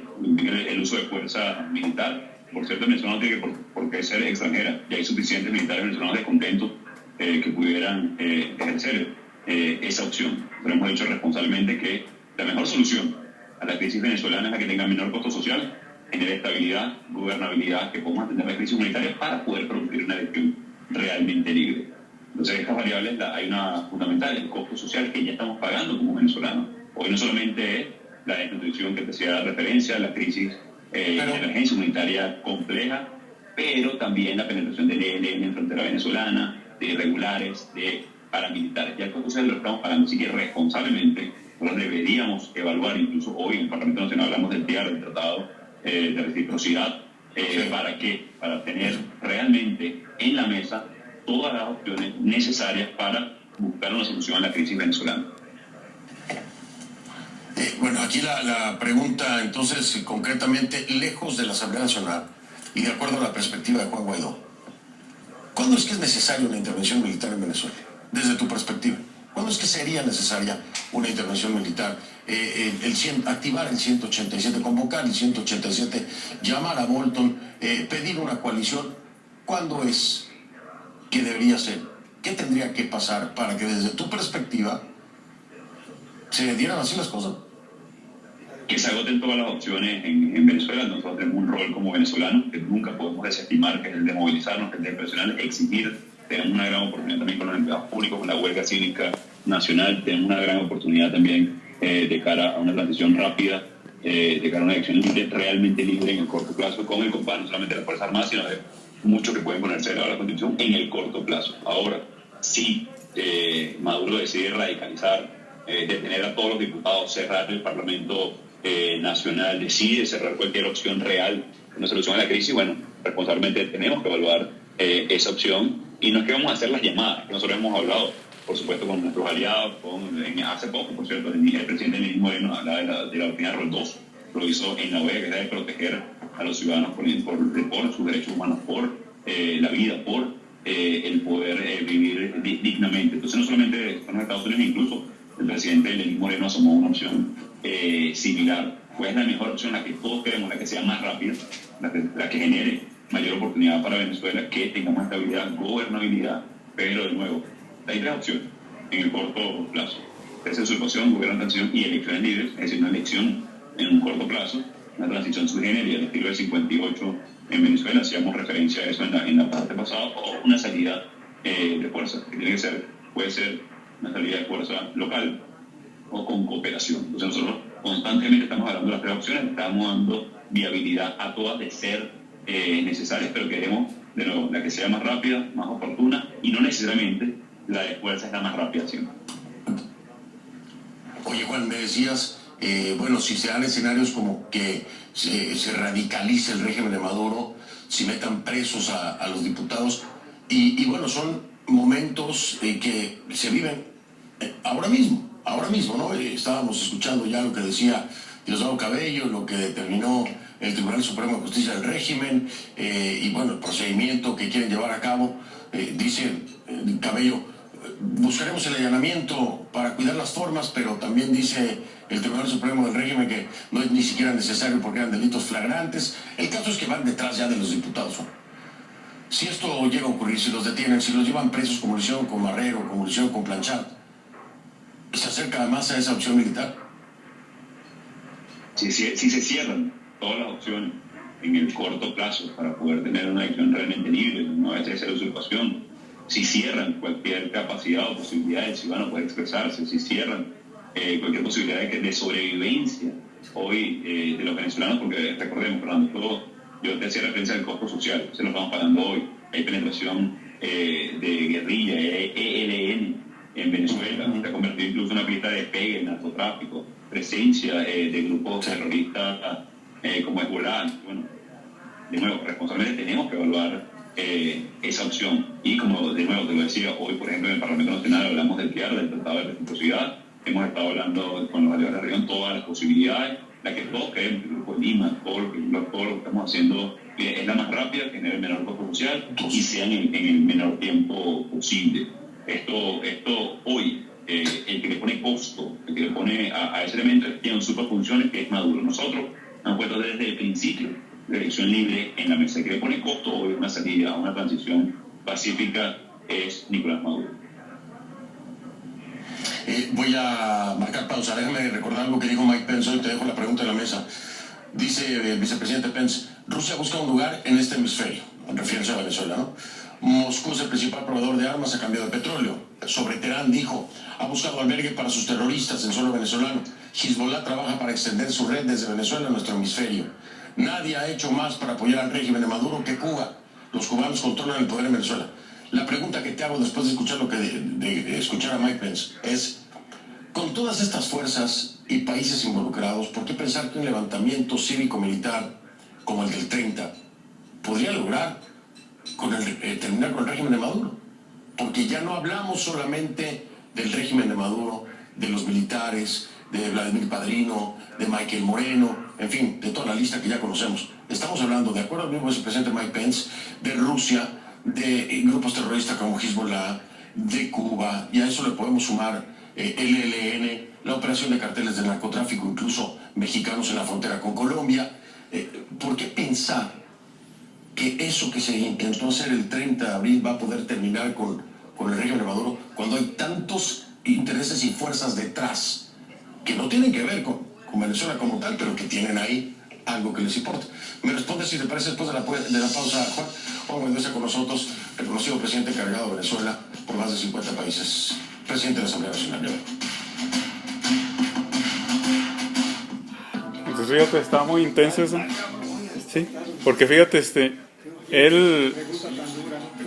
el uso de fuerza militar. Por cierto, Venezuela no tiene por qué ser extranjera, ya hay suficientes militares venezolanos descontentos que pudieran ejercer esa opción. Pero hemos dicho responsablemente que la mejor solución a la crisis venezolana es la que tenga menor costo social, genere estabilidad, gobernabilidad, que podamos atender la crisis humanitaria para poder producir una elección realmente libre. Entonces, estas variables, hay una fundamental, el costo social que ya estamos pagando como venezolanos. Hoy no solamente es la desnutrición que te hacía referencia, la crisis de emergencia humanitaria compleja, pero también la penetración del ELN en frontera venezolana, de irregulares, de paramilitares. Ya el costo social lo estamos pagando, así que responsablemente nosotros deberíamos evaluar, incluso hoy en el Parlamento Nacional hablamos del TIAR, del Tratado de Reciprocidad, ¿para qué? Para tener realmente en la mesa todas las opciones necesarias para buscar una solución a la crisis venezolana. Bueno, aquí la pregunta, entonces, concretamente, lejos de la Asamblea Nacional y de acuerdo a la perspectiva de Juan Guaidó, ¿cuándo es que es necesaria una intervención militar en Venezuela? Desde tu perspectiva, ¿cuándo es que sería necesaria una intervención militar? Activar el 187, convocar el 187, llamar a Bolton, pedir una coalición. ¿Cuándo es que debería ser? ¿Qué tendría que pasar para que desde tu perspectiva se dieran así las cosas? Que se agoten todas las opciones en Venezuela. Nosotros tenemos un rol como venezolanos que nunca podemos desestimar, que es el de movilizarnos, que es el de presionar, exigir. Tenemos una gran oportunidad también con los empleados públicos, con la huelga cívica nacional. Tenemos una gran oportunidad también de cara a una transición rápida, de cara a una elección realmente libre en el corto plazo, con el compadre no solamente de las Fuerzas Armadas, sino de muchos que pueden ponerse de lado la Constitución en el corto plazo. Ahora, si Maduro decide radicalizar, detener a todos los diputados, cerrar el Parlamento Nacional, decide cerrar cualquier opción real, una solución a la crisis, bueno, responsablemente tenemos que evaluar esa opción Y no es que vamos a hacer las llamadas, que nosotros hemos hablado, por supuesto, con nuestros aliados, hace poco, por cierto, el presidente Lenín Moreno hablaba de la doctrina Roldoso, lo hizo en la OEA, que es la de proteger a los ciudadanos por sus derechos humanos, por la vida, por el poder vivir dignamente. Entonces, no solamente con los Estados Unidos, incluso el presidente Lenín Moreno asomó una opción similar. Pues es la mejor opción, la que todos queremos, la que sea más rápida, la que genere mayor oportunidad para Venezuela, que tengamos estabilidad, gobernabilidad, pero de nuevo, hay tres opciones en el corto plazo: usurpación, gobierno de transición y elecciones libres, es decir, una elección en un corto plazo, una transición sui generis al estilo del 58 en Venezuela, hacíamos referencia a eso en la parte pasada, o una salida de fuerza, que tiene que ser, puede ser una salida de fuerza local o con cooperación. Entonces nosotros constantemente estamos hablando de las tres opciones, estamos dando viabilidad a todas de ser necesarias, pero queremos, de nuevo, la que sea más rápida, más oportuna, y no necesariamente la de fuerza es la más rápida siempre. Oye, Juan, me decías, bueno, si se dan escenarios como que se radicalice el régimen de Maduro, si metan presos a los diputados, y bueno, son momentos que se viven ahora mismo, ¿no? Estábamos escuchando ya lo que decía Diosdado Cabello, lo que determinó el Tribunal Supremo de Justicia del régimen, y bueno, el procedimiento que quieren llevar a cabo. Dice Cabello, buscaremos el allanamiento para cuidar las formas, pero también dice el Tribunal Supremo del régimen que no es ni siquiera necesario porque eran delitos flagrantes. El caso es que van detrás ya de los diputados, ¿no? Si esto llega a ocurrir, si los detienen, si los llevan presos como lo hicieron con Marrero, como lo hicieron con Planchard, ¿se acerca más a esa opción militar? Si se cierran todas las opciones en el corto plazo para poder tener una elección realmente libre, no es esa usurpación, si cierran cualquier capacidad o posibilidad del ciudadano poder expresarse, si cierran cualquier posibilidad de sobrevivencia hoy de los venezolanos, porque recordemos, Fernando, yo te hacía referencia al costo social, se lo estamos pagando hoy, hay penetración de guerrilla, ELN en Venezuela, se ha convertido incluso en una pista de despegue, el narcotráfico, presencia de grupos terroristas como Hezbollah. Bueno, de nuevo, responsablemente tenemos que evaluar esa opción. Y como de nuevo te lo decía, hoy por ejemplo en el Parlamento Nacional hablamos del TIAR, del Tratado de Reciprocidad, hemos estado hablando con los aliados de la región todas las posibilidades, la que todos queremos, el Grupo Lima, todo lo que estamos haciendo es la más rápida, que genere el menor costo social y sea en el menor tiempo posible. Esto hoy, el que le pone costo, el que le pone a ese elemento, tiene super funciones, que es Maduro. Nosotros hemos puesto desde el principio la elección libre en la mesa. El que le pone costo hoy, una salida a una transición pacífica, es Nicolás Maduro. Voy a marcar pausa. Déjame recordar lo que dijo Mike Pence hoy. Te dejo la pregunta en la mesa. Dice el vicepresidente Pence: Rusia busca un lugar en este hemisferio, en referencia a Venezuela, ¿no? Moscú es el principal proveedor de armas a cambio de petróleo. Sobre Teherán dijo: ha buscado albergue para sus terroristas en suelo venezolano. Hezbollah trabaja para extender su red desde Venezuela a nuestro hemisferio. Nadie ha hecho más para apoyar al régimen de Maduro que Cuba. Los cubanos controlan el poder en Venezuela. La pregunta que te hago después de escuchar de escuchar a Mike Pence es: con todas estas fuerzas y países involucrados, ¿por qué pensar que un levantamiento cívico-militar como el del 30 podría lograr terminar con el régimen de Maduro? Porque ya no hablamos solamente del régimen de Maduro, de los militares, de Vladimir Padrino, de Michael Moreno, en fin, de toda la lista que ya conocemos. Estamos hablando, de acuerdo al mismo vicepresidente Mike Pence, de Rusia, de grupos terroristas como Hezbollah, de Cuba, y a eso le podemos sumar el ELN, la operación de carteles de narcotráfico, incluso mexicanos en la frontera con Colombia. ¿Por qué pensar que eso que se intentó hacer el 30 de abril va a poder terminar con el régimen de Maduro cuando hay tantos intereses y fuerzas detrás que no tienen que ver con Venezuela como tal, pero que tienen ahí algo que les importa? Me responde, si te parece, después de la pausa, Juan. Juan Guaidó está con nosotros, reconocido presidente encargado de Venezuela por más de 50 países, presidente de la Asamblea Nacional. Entonces fíjate, está muy intenso eso. Sí, porque fíjate,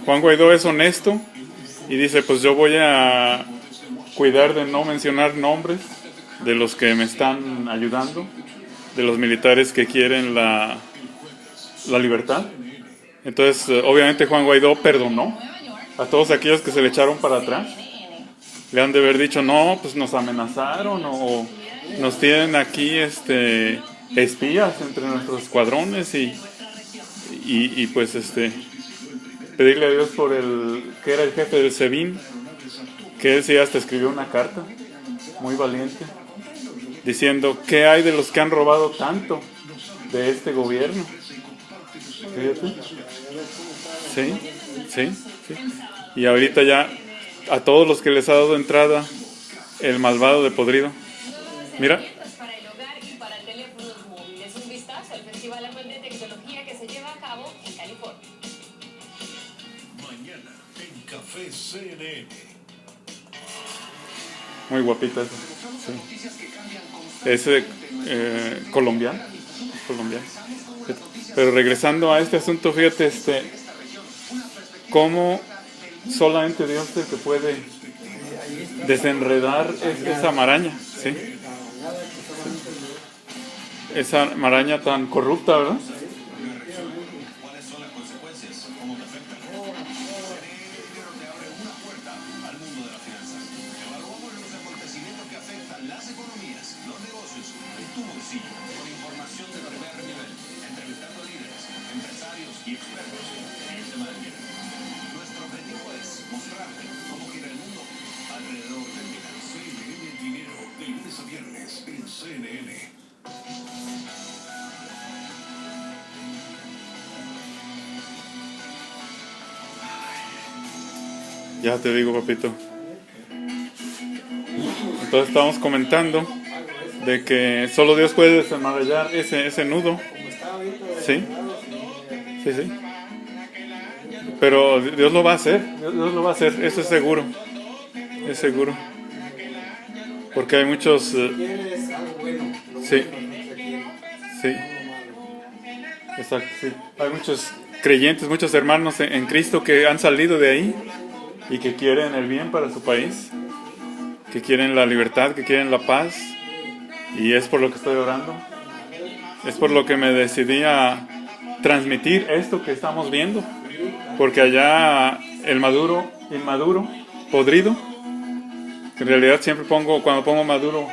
Juan Guaidó es honesto y dice: pues yo voy a cuidar de no mencionar nombres de los que me están ayudando, de los militares que quieren la libertad. Entonces obviamente Juan Guaidó perdonó a todos aquellos que se le echaron para atrás. Le han de haber dicho, no, pues nos amenazaron o nos tienen aquí espías entre nuestros escuadrones y pues pedirle a Dios por que era el jefe del SEBIN, que él sí hasta escribió una carta muy valiente diciendo ¿qué hay de los que han robado tanto de este gobierno? Fíjate. Sí. Y ahorita ya a todos los que les ha dado entrada el malvado de podrido. Mira. Para el hogar y para teléfonos móviles. Un vistazo al Festival Anual de Tecnología que se lleva a cabo en California. Mañana en Café CNN. Muy guapita esa. Sí. Es colombiano. Pero regresando a este asunto, fíjate, cómo solamente Dios es el que puede desenredar esa maraña, ¿sí? Esa maraña tan corrupta, ¿verdad? ¿Cuáles son las consecuencias? ¿Cómo te afectan? Te abre una puerta al mundo de las finanzas. Evaluamos los acontecimientos que afectan las economías, los negocios y tu bolsillo. Con información de primer nivel, entrevistando líderes, empresarios y expertos en el tema del dinero. Nuestro objetivo es mostrarte cómo gira el mundo alrededor del dinero. CNN Dinero, de lunes a viernes en CNN. Ya te digo, papito. Entonces estábamos comentando de que solo Dios puede desenmarañar ese nudo. Sí. Pero Dios lo va a hacer. Dios lo va a hacer. Eso es seguro. Es seguro. Porque hay muchos... Sí. Exacto, sí. Hay muchos creyentes, muchos hermanos en Cristo que han salido de ahí y que quieren el bien para su país, que quieren la libertad, que quieren la paz, y es por lo que estoy orando. Es por lo que me decidí a transmitir esto que estamos viendo, porque allá el inmaduro, podrido, que en realidad siempre cuando pongo maduro,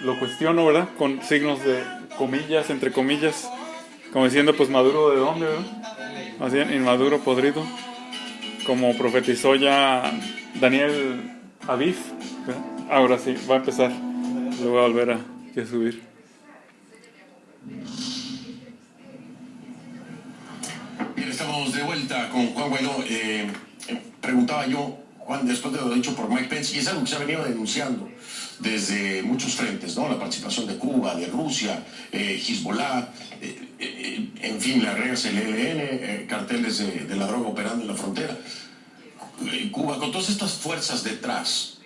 lo cuestiono, ¿verdad? Con signos de comillas, entre comillas, como diciendo, pues maduro de dónde, ¿verdad? Más bien, inmaduro, podrido, como profetizó ya Daniel Aviv, ¿verdad? Ahora sí, va a empezar, lo voy a volver a subir. Bien, estamos de vuelta con Juan Guaidó. Preguntaba yo, Juan, después de lo dicho por Mike Pence, y es algo que se ha venido denunciando desde muchos frentes, ¿no? La participación de Cuba, de Rusia, Hezbollah, en fin, las redes del ELN, carteles de la droga operando en la frontera. Cuba, con todas estas fuerzas detrás,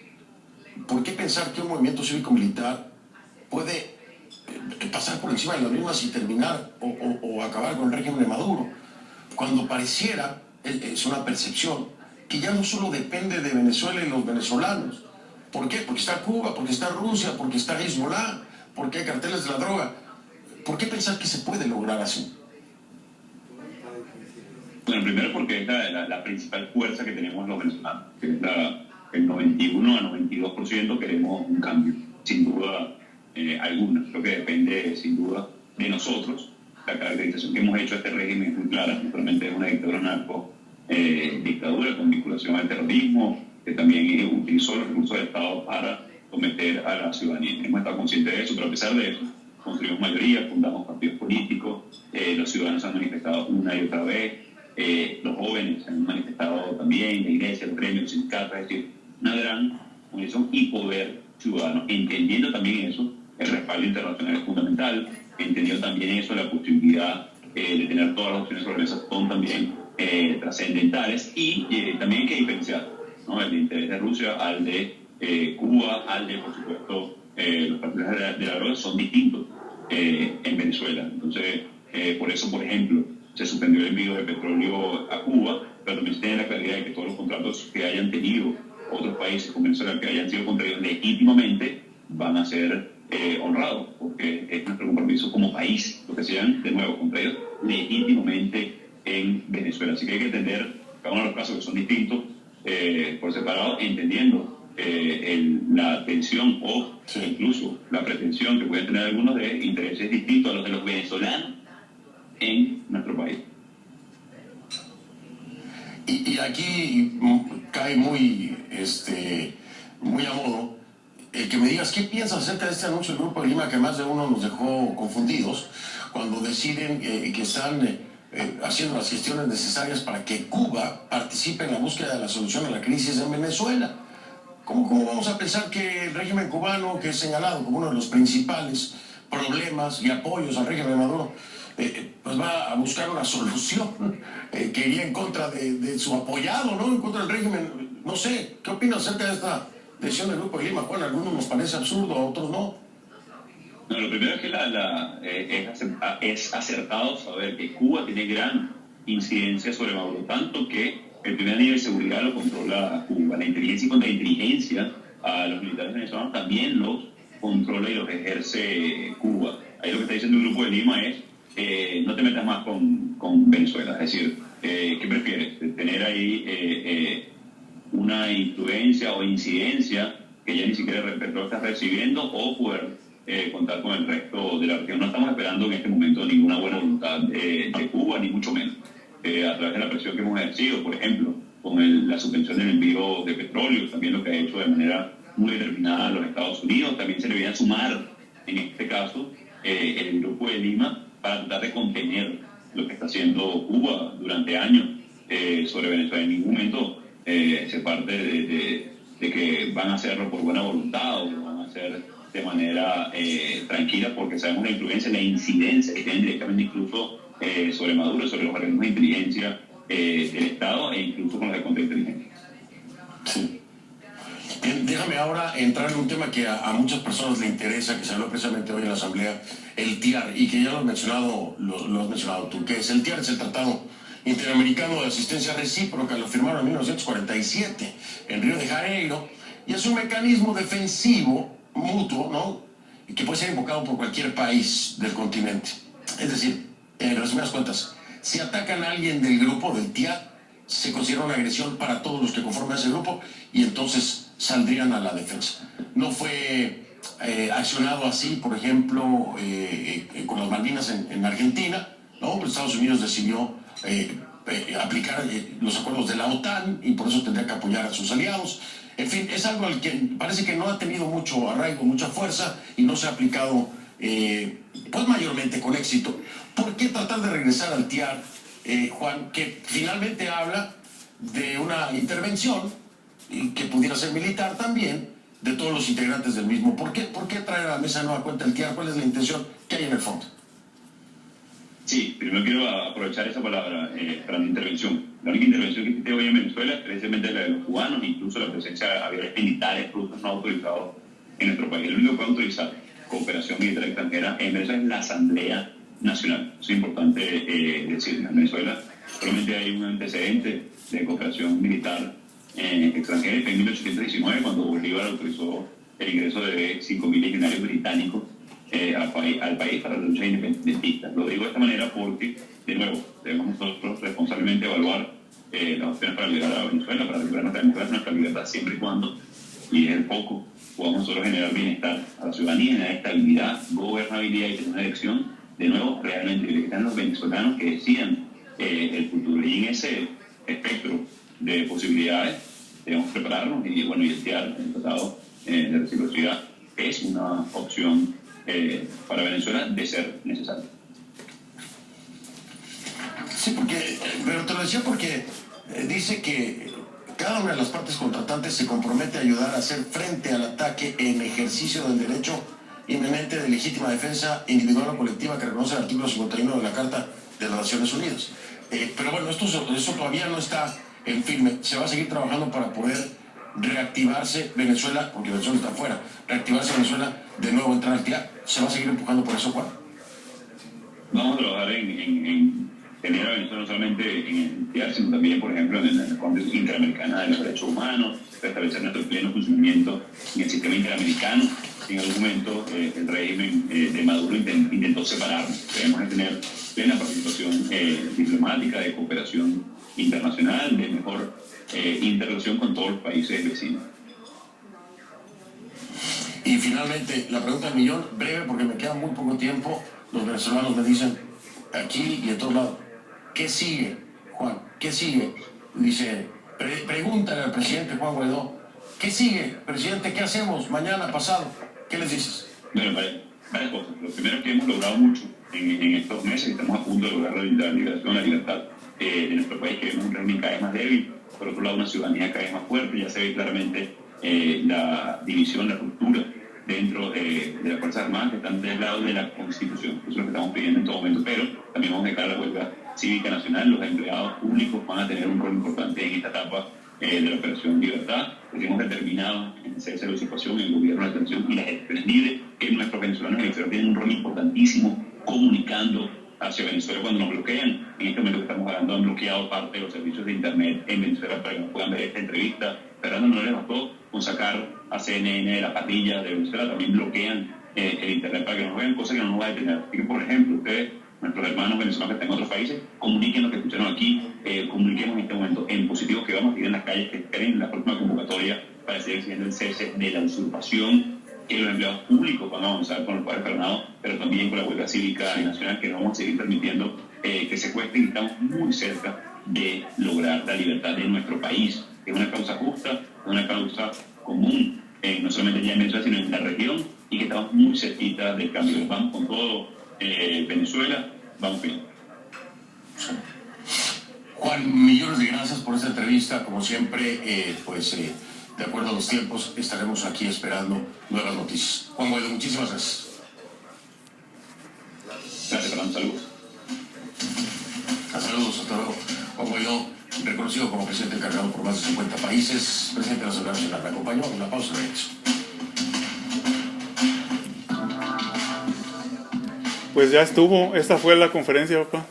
¿por qué pensar que un movimiento cívico-militar puede pasar por encima de las mismas y terminar o acabar con el régimen de Maduro? Cuando pareciera, es una percepción, que ya no solo depende de Venezuela y los venezolanos. ¿Por qué? Porque está Cuba, porque está Rusia, porque está Hezbollah, porque hay carteles de la droga. ¿Por qué pensar que se puede lograr así? Bueno, primero porque es la principal fuerza que tenemos los venezolanos, que es el 91 a 92% queremos un cambio, sin duda alguna. Creo que depende, sin duda, de nosotros. La caracterización que hemos hecho a este régimen es muy clara, no solamente es una dictadura narco, dictadura con vinculación al terrorismo, que también utilizó los recursos del Estado para someter a la ciudadanía. Hemos estado conscientes de eso, pero a pesar de eso, construimos mayoría, fundamos partidos políticos, los ciudadanos han manifestado una y otra vez, los jóvenes han manifestado también, la iglesia, los gremios, los sindicatos, es decir, una gran munición y poder ciudadano. Entendiendo también eso, el respaldo internacional es fundamental, entendiendo también eso, la posibilidad de tener todas las opciones sobre la mesa son también trascendentales, y también hay que diferenciar, ¿no? El interés de Rusia al de Cuba, al de, por supuesto, los partidos de la droga son distintos en Venezuela. Entonces, por eso, por ejemplo, se suspendió el envío de petróleo a Cuba, pero también se tiene la claridad de que todos los contratos que hayan tenido otros países con Venezuela, que hayan sido contraídos legítimamente, van a ser honrados, porque es nuestro compromiso como país, lo que sean, de nuevo, contraídos legítimamente en Venezuela. Así que hay que entender cada uno de los casos que son distintos, por separado, entendiendo la tensión o incluso la pretensión que pueden tener algunos de intereses distintos a los de los venezolanos en nuestro país. Y aquí cae muy a modo que me digas qué piensas acerca de este anuncio del Grupo de Lima, que más de uno nos dejó confundidos cuando deciden que están haciendo las gestiones necesarias para que Cuba participe en la búsqueda de la solución a la crisis en Venezuela. ¿Cómo vamos a pensar que el régimen cubano, que es señalado como uno de los principales problemas y apoyos al régimen de Maduro, pues va a buscar una solución que iría en contra de su apoyado, ¿no? En contra del régimen? No sé, ¿qué opinas acerca de esta decisión del Grupo de Lima? Juan, a algunos nos parece absurdo, a otros no. No, lo primero es que es acertado saber que Cuba tiene gran incidencia sobre Maduro, tanto que el primer nivel de seguridad lo controla Cuba. La inteligencia y contrainteligencia a los militares venezolanos también los controla y los ejerce Cuba. Ahí lo que está diciendo el Grupo de Lima es no te metas más con Venezuela. Es decir, ¿qué prefieres? ¿Tener ahí una influencia o incidencia que ya ni siquiera el Petro está recibiendo, o poder contar con el resto de la región? No estamos esperando en este momento ninguna buena voluntad de Cuba, ni mucho menos. A través de la presión que hemos ejercido, por ejemplo, con la suspensión del envío de petróleo, también lo que ha hecho de manera muy determinada a los Estados Unidos, también se le viene a sumar, en este caso, el Grupo de Lima, para tratar de contener lo que está haciendo Cuba durante años sobre Venezuela. En ningún momento se parte de que van a hacerlo por buena voluntad o lo van a hacer de manera tranquila, porque sabemos la influencia, la incidencia que tienen directamente incluso sobre Maduro, sobre los organismos de inteligencia del Estado e incluso con los de contrainteligencia. Sí. Déjame ahora entrar en un tema que a muchas personas le interesa, que se habló precisamente hoy en la Asamblea, el TIAR, y que ya lo has mencionado tú, que es el TIAR, es el Tratado Interamericano de Asistencia Recíproca, lo firmaron en 1947 en Río de Janeiro, y es un mecanismo defensivo mutuo, ¿no?, que puede ser invocado por cualquier país del continente. Es decir, en resumidas cuentas, si atacan a alguien del grupo del TIAR, se considera una agresión para todos los que conforman ese grupo y entonces saldrían a la defensa. No fue accionado así, por ejemplo, con las Malvinas en Argentina, ¿no? Estados Unidos decidió aplicar los acuerdos de la OTAN y por eso tendría que apoyar a sus aliados. En fin, es algo al que parece que no ha tenido mucho arraigo, mucha fuerza y no se ha aplicado pues mayormente con éxito. ¿Por qué tratar de regresar al TIAR, Juan, que finalmente habla de una intervención y que pudiera ser militar también de todos los integrantes del mismo? ¿Por qué traer a la mesa de nueva cuenta el TIAR? ¿Cuál es la intención que hay en el fondo? Sí, primero quiero aprovechar esa palabra para la intervención. La única intervención que existe hoy en Venezuela es precisamente la de los cubanos, incluso la presencia de aviones militares, productos no autorizados en nuestro país. El único que puede autorizar cooperación militar extranjera en Venezuela es la Asamblea Nacional. Eso es importante decir. En Venezuela solamente hay un antecedente de cooperación militar extranjera, en 1819, cuando Bolívar autorizó el ingreso de 5.000 legionarios británicos al país para la lucha independentista. Lo digo de esta manera porque, de nuevo, debemos nosotros responsablemente evaluar las opciones para liberar a Venezuela, para liberar nuestra democracia, nuestra libertad, siempre y cuando, y es el poco, podamos nosotros generar bienestar a la ciudadanía, generar estabilidad, gobernabilidad y tener una elección, de nuevo, realmente, que están los venezolanos que decidan el futuro. Y en ese espectro de posibilidades debemos prepararnos y, bueno, y el TIAR, el Tratado de Reciprocidad, es una opción para Venezuela de ser necesario. Sí, pero te lo decía porque dice que cada una de las partes contratantes se compromete a ayudar a hacer frente al ataque en ejercicio del derecho inminente de legítima defensa individual o colectiva que reconoce el artículo 51 de la Carta de las Naciones Unidas. Pero bueno, eso todavía no está en firme. Se va a seguir trabajando para poder reactivarse Venezuela, porque Venezuela está afuera, reactivarse Venezuela, de nuevo entrar al TIAR. ¿Se va a seguir empujando por eso, Juan? Vamos a trabajar en tener a Venezuela no solamente en el TIAR, sino también, por ejemplo, en la Convención Interamericana de los Derechos Humanos, restablecer nuestro pleno funcionamiento en el sistema interamericano. En algún momento el régimen de Maduro intentó separarnos. Debemos de tener plena participación diplomática, de cooperación internacional, de mejor interrelación con todos los países vecinos. Y finalmente, la pregunta del millón, breve porque me queda muy poco tiempo. Los venezolanos me dicen, aquí y en todos lados, ¿qué sigue, Juan? ¿Qué sigue? Dice, pregúntale al presidente Juan Guaidó, ¿qué sigue, presidente? ¿Qué hacemos mañana, pasado? ¿Qué les dices? Bueno, varias cosas. Lo primero es que hemos logrado mucho en estos meses, estamos a punto de lograr la liberación, la libertad de nuestro país, que vemos un régimen cada vez más débil, por otro lado una ciudadanía cada vez más fuerte, ya se ve claramente la división, la ruptura dentro de las Fuerzas Armadas que están del lado de la Constitución. Eso es lo que estamos pidiendo en todo momento, pero también vamos a dejar la huelga cívica nacional. Los empleados públicos van a tener un rol importante en esta etapa de la Operación Libertad, porque hemos determinado en cese de la situación, el gobierno de la transición y las elecciones libres, que nuestros venezolanos en el exterior tienen un rol importantísimo comunicando hacia Venezuela cuando nos bloquean. En este momento que estamos hablando han bloqueado parte de los servicios de internet en Venezuela para que no puedan ver esta entrevista. Fernando no les bastó con sacar a CNN de la parrilla de Venezuela, también bloquean el internet para que nos vean, cosa que no nos va a detener. Así que, por ejemplo, ustedes, nuestros hermanos venezolanos que están en otros países, comuniquen lo que escucharon aquí, comuniquemos en este momento en positivo que vamos a ir en las calles, que esperen la próxima convocatoria para seguir exigiendo el cese de la usurpación, que los empleados públicos van a avanzar con el poder escalonado, pero también con la huelga cívica nacional, que no vamos a seguir permitiendo que se cueste, y estamos muy cerca de lograr la libertad de nuestro país. Es una causa justa, es una causa común, no solamente ya en Venezuela, sino en la región, y que estamos muy cerquita del cambio. Vamos con todo, Venezuela, vamos bien. Juan, millones de gracias por esta entrevista. Como siempre, de acuerdo a los tiempos, estaremos aquí esperando nuevas noticias. Juan Guaidó, muchísimas gracias. Gracias, Fernando. Saludos. Saludos, hasta luego. Juan Guaidó, reconocido como presidente encargado por más de 50 países, presidente de la Asamblea Nacional. Me acompañó en una pausa de eso. Pues ya estuvo, esta fue la conferencia, papá.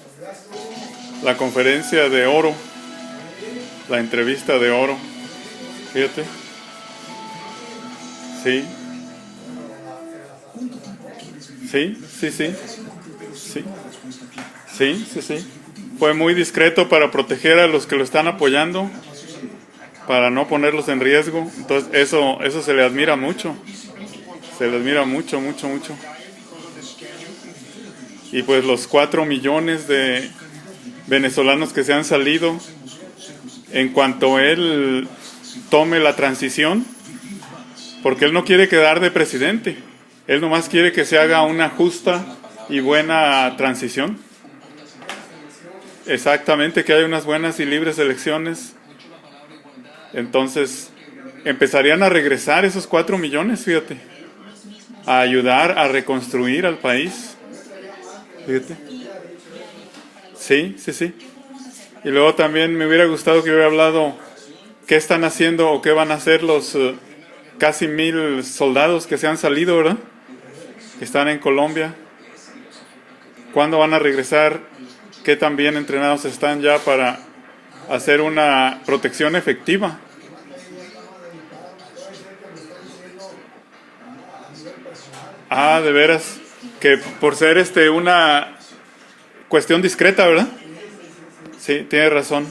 La conferencia de oro. La entrevista de oro. Fíjate. Sí. Sí. Fue muy discreto para proteger a los que lo están apoyando, para no ponerlos en riesgo. Entonces eso se le admira mucho. Se le admira mucho. Y pues los 4 millones de venezolanos que se han salido, en cuanto él tome la transición, porque él no quiere quedar de presidente, él nomás quiere que se haga una justa y buena transición. Exactamente, que haya unas buenas y libres elecciones. Entonces empezarían a regresar esos 4 millones, fíjate, a ayudar a reconstruir al país. Fíjate. Sí. Y luego también me hubiera gustado que hubiera hablado qué están haciendo o qué van a hacer los casi 1000 soldados que se han salido, ¿verdad? Que están en Colombia. ¿Cuándo van a regresar? ¿Qué tan bien entrenados están ya para hacer una protección efectiva? Ah, de veras, que por ser una cuestión discreta, ¿verdad? Sí, tiene razón.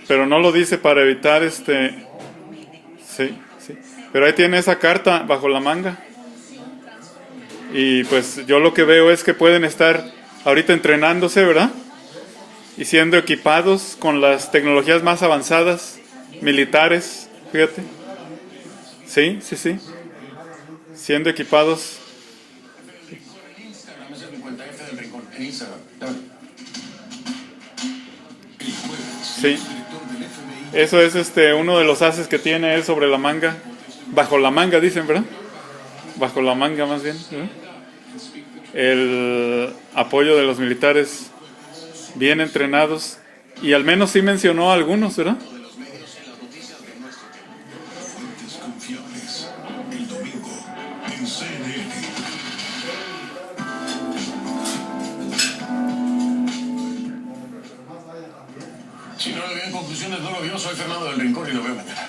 Pero no lo dice para evitar Sí. Pero ahí tiene esa carta bajo la manga. Y pues yo lo que veo es que pueden estar ahorita entrenándose, ¿verdad? Y siendo equipados con las tecnologías más avanzadas, militares, fíjate. Sí. Siendo equipados. Sí. Eso es uno de los haces que tiene él sobre la manga. Bajo la manga dicen, ¿verdad? Bajo la manga más bien, ¿verdad? El apoyo de los militares bien entrenados. Y al menos sí mencionó a algunos, ¿verdad? Si no lo vio en conclusiones, no lo vio. Soy Fernando del Rincón y lo veo mañana.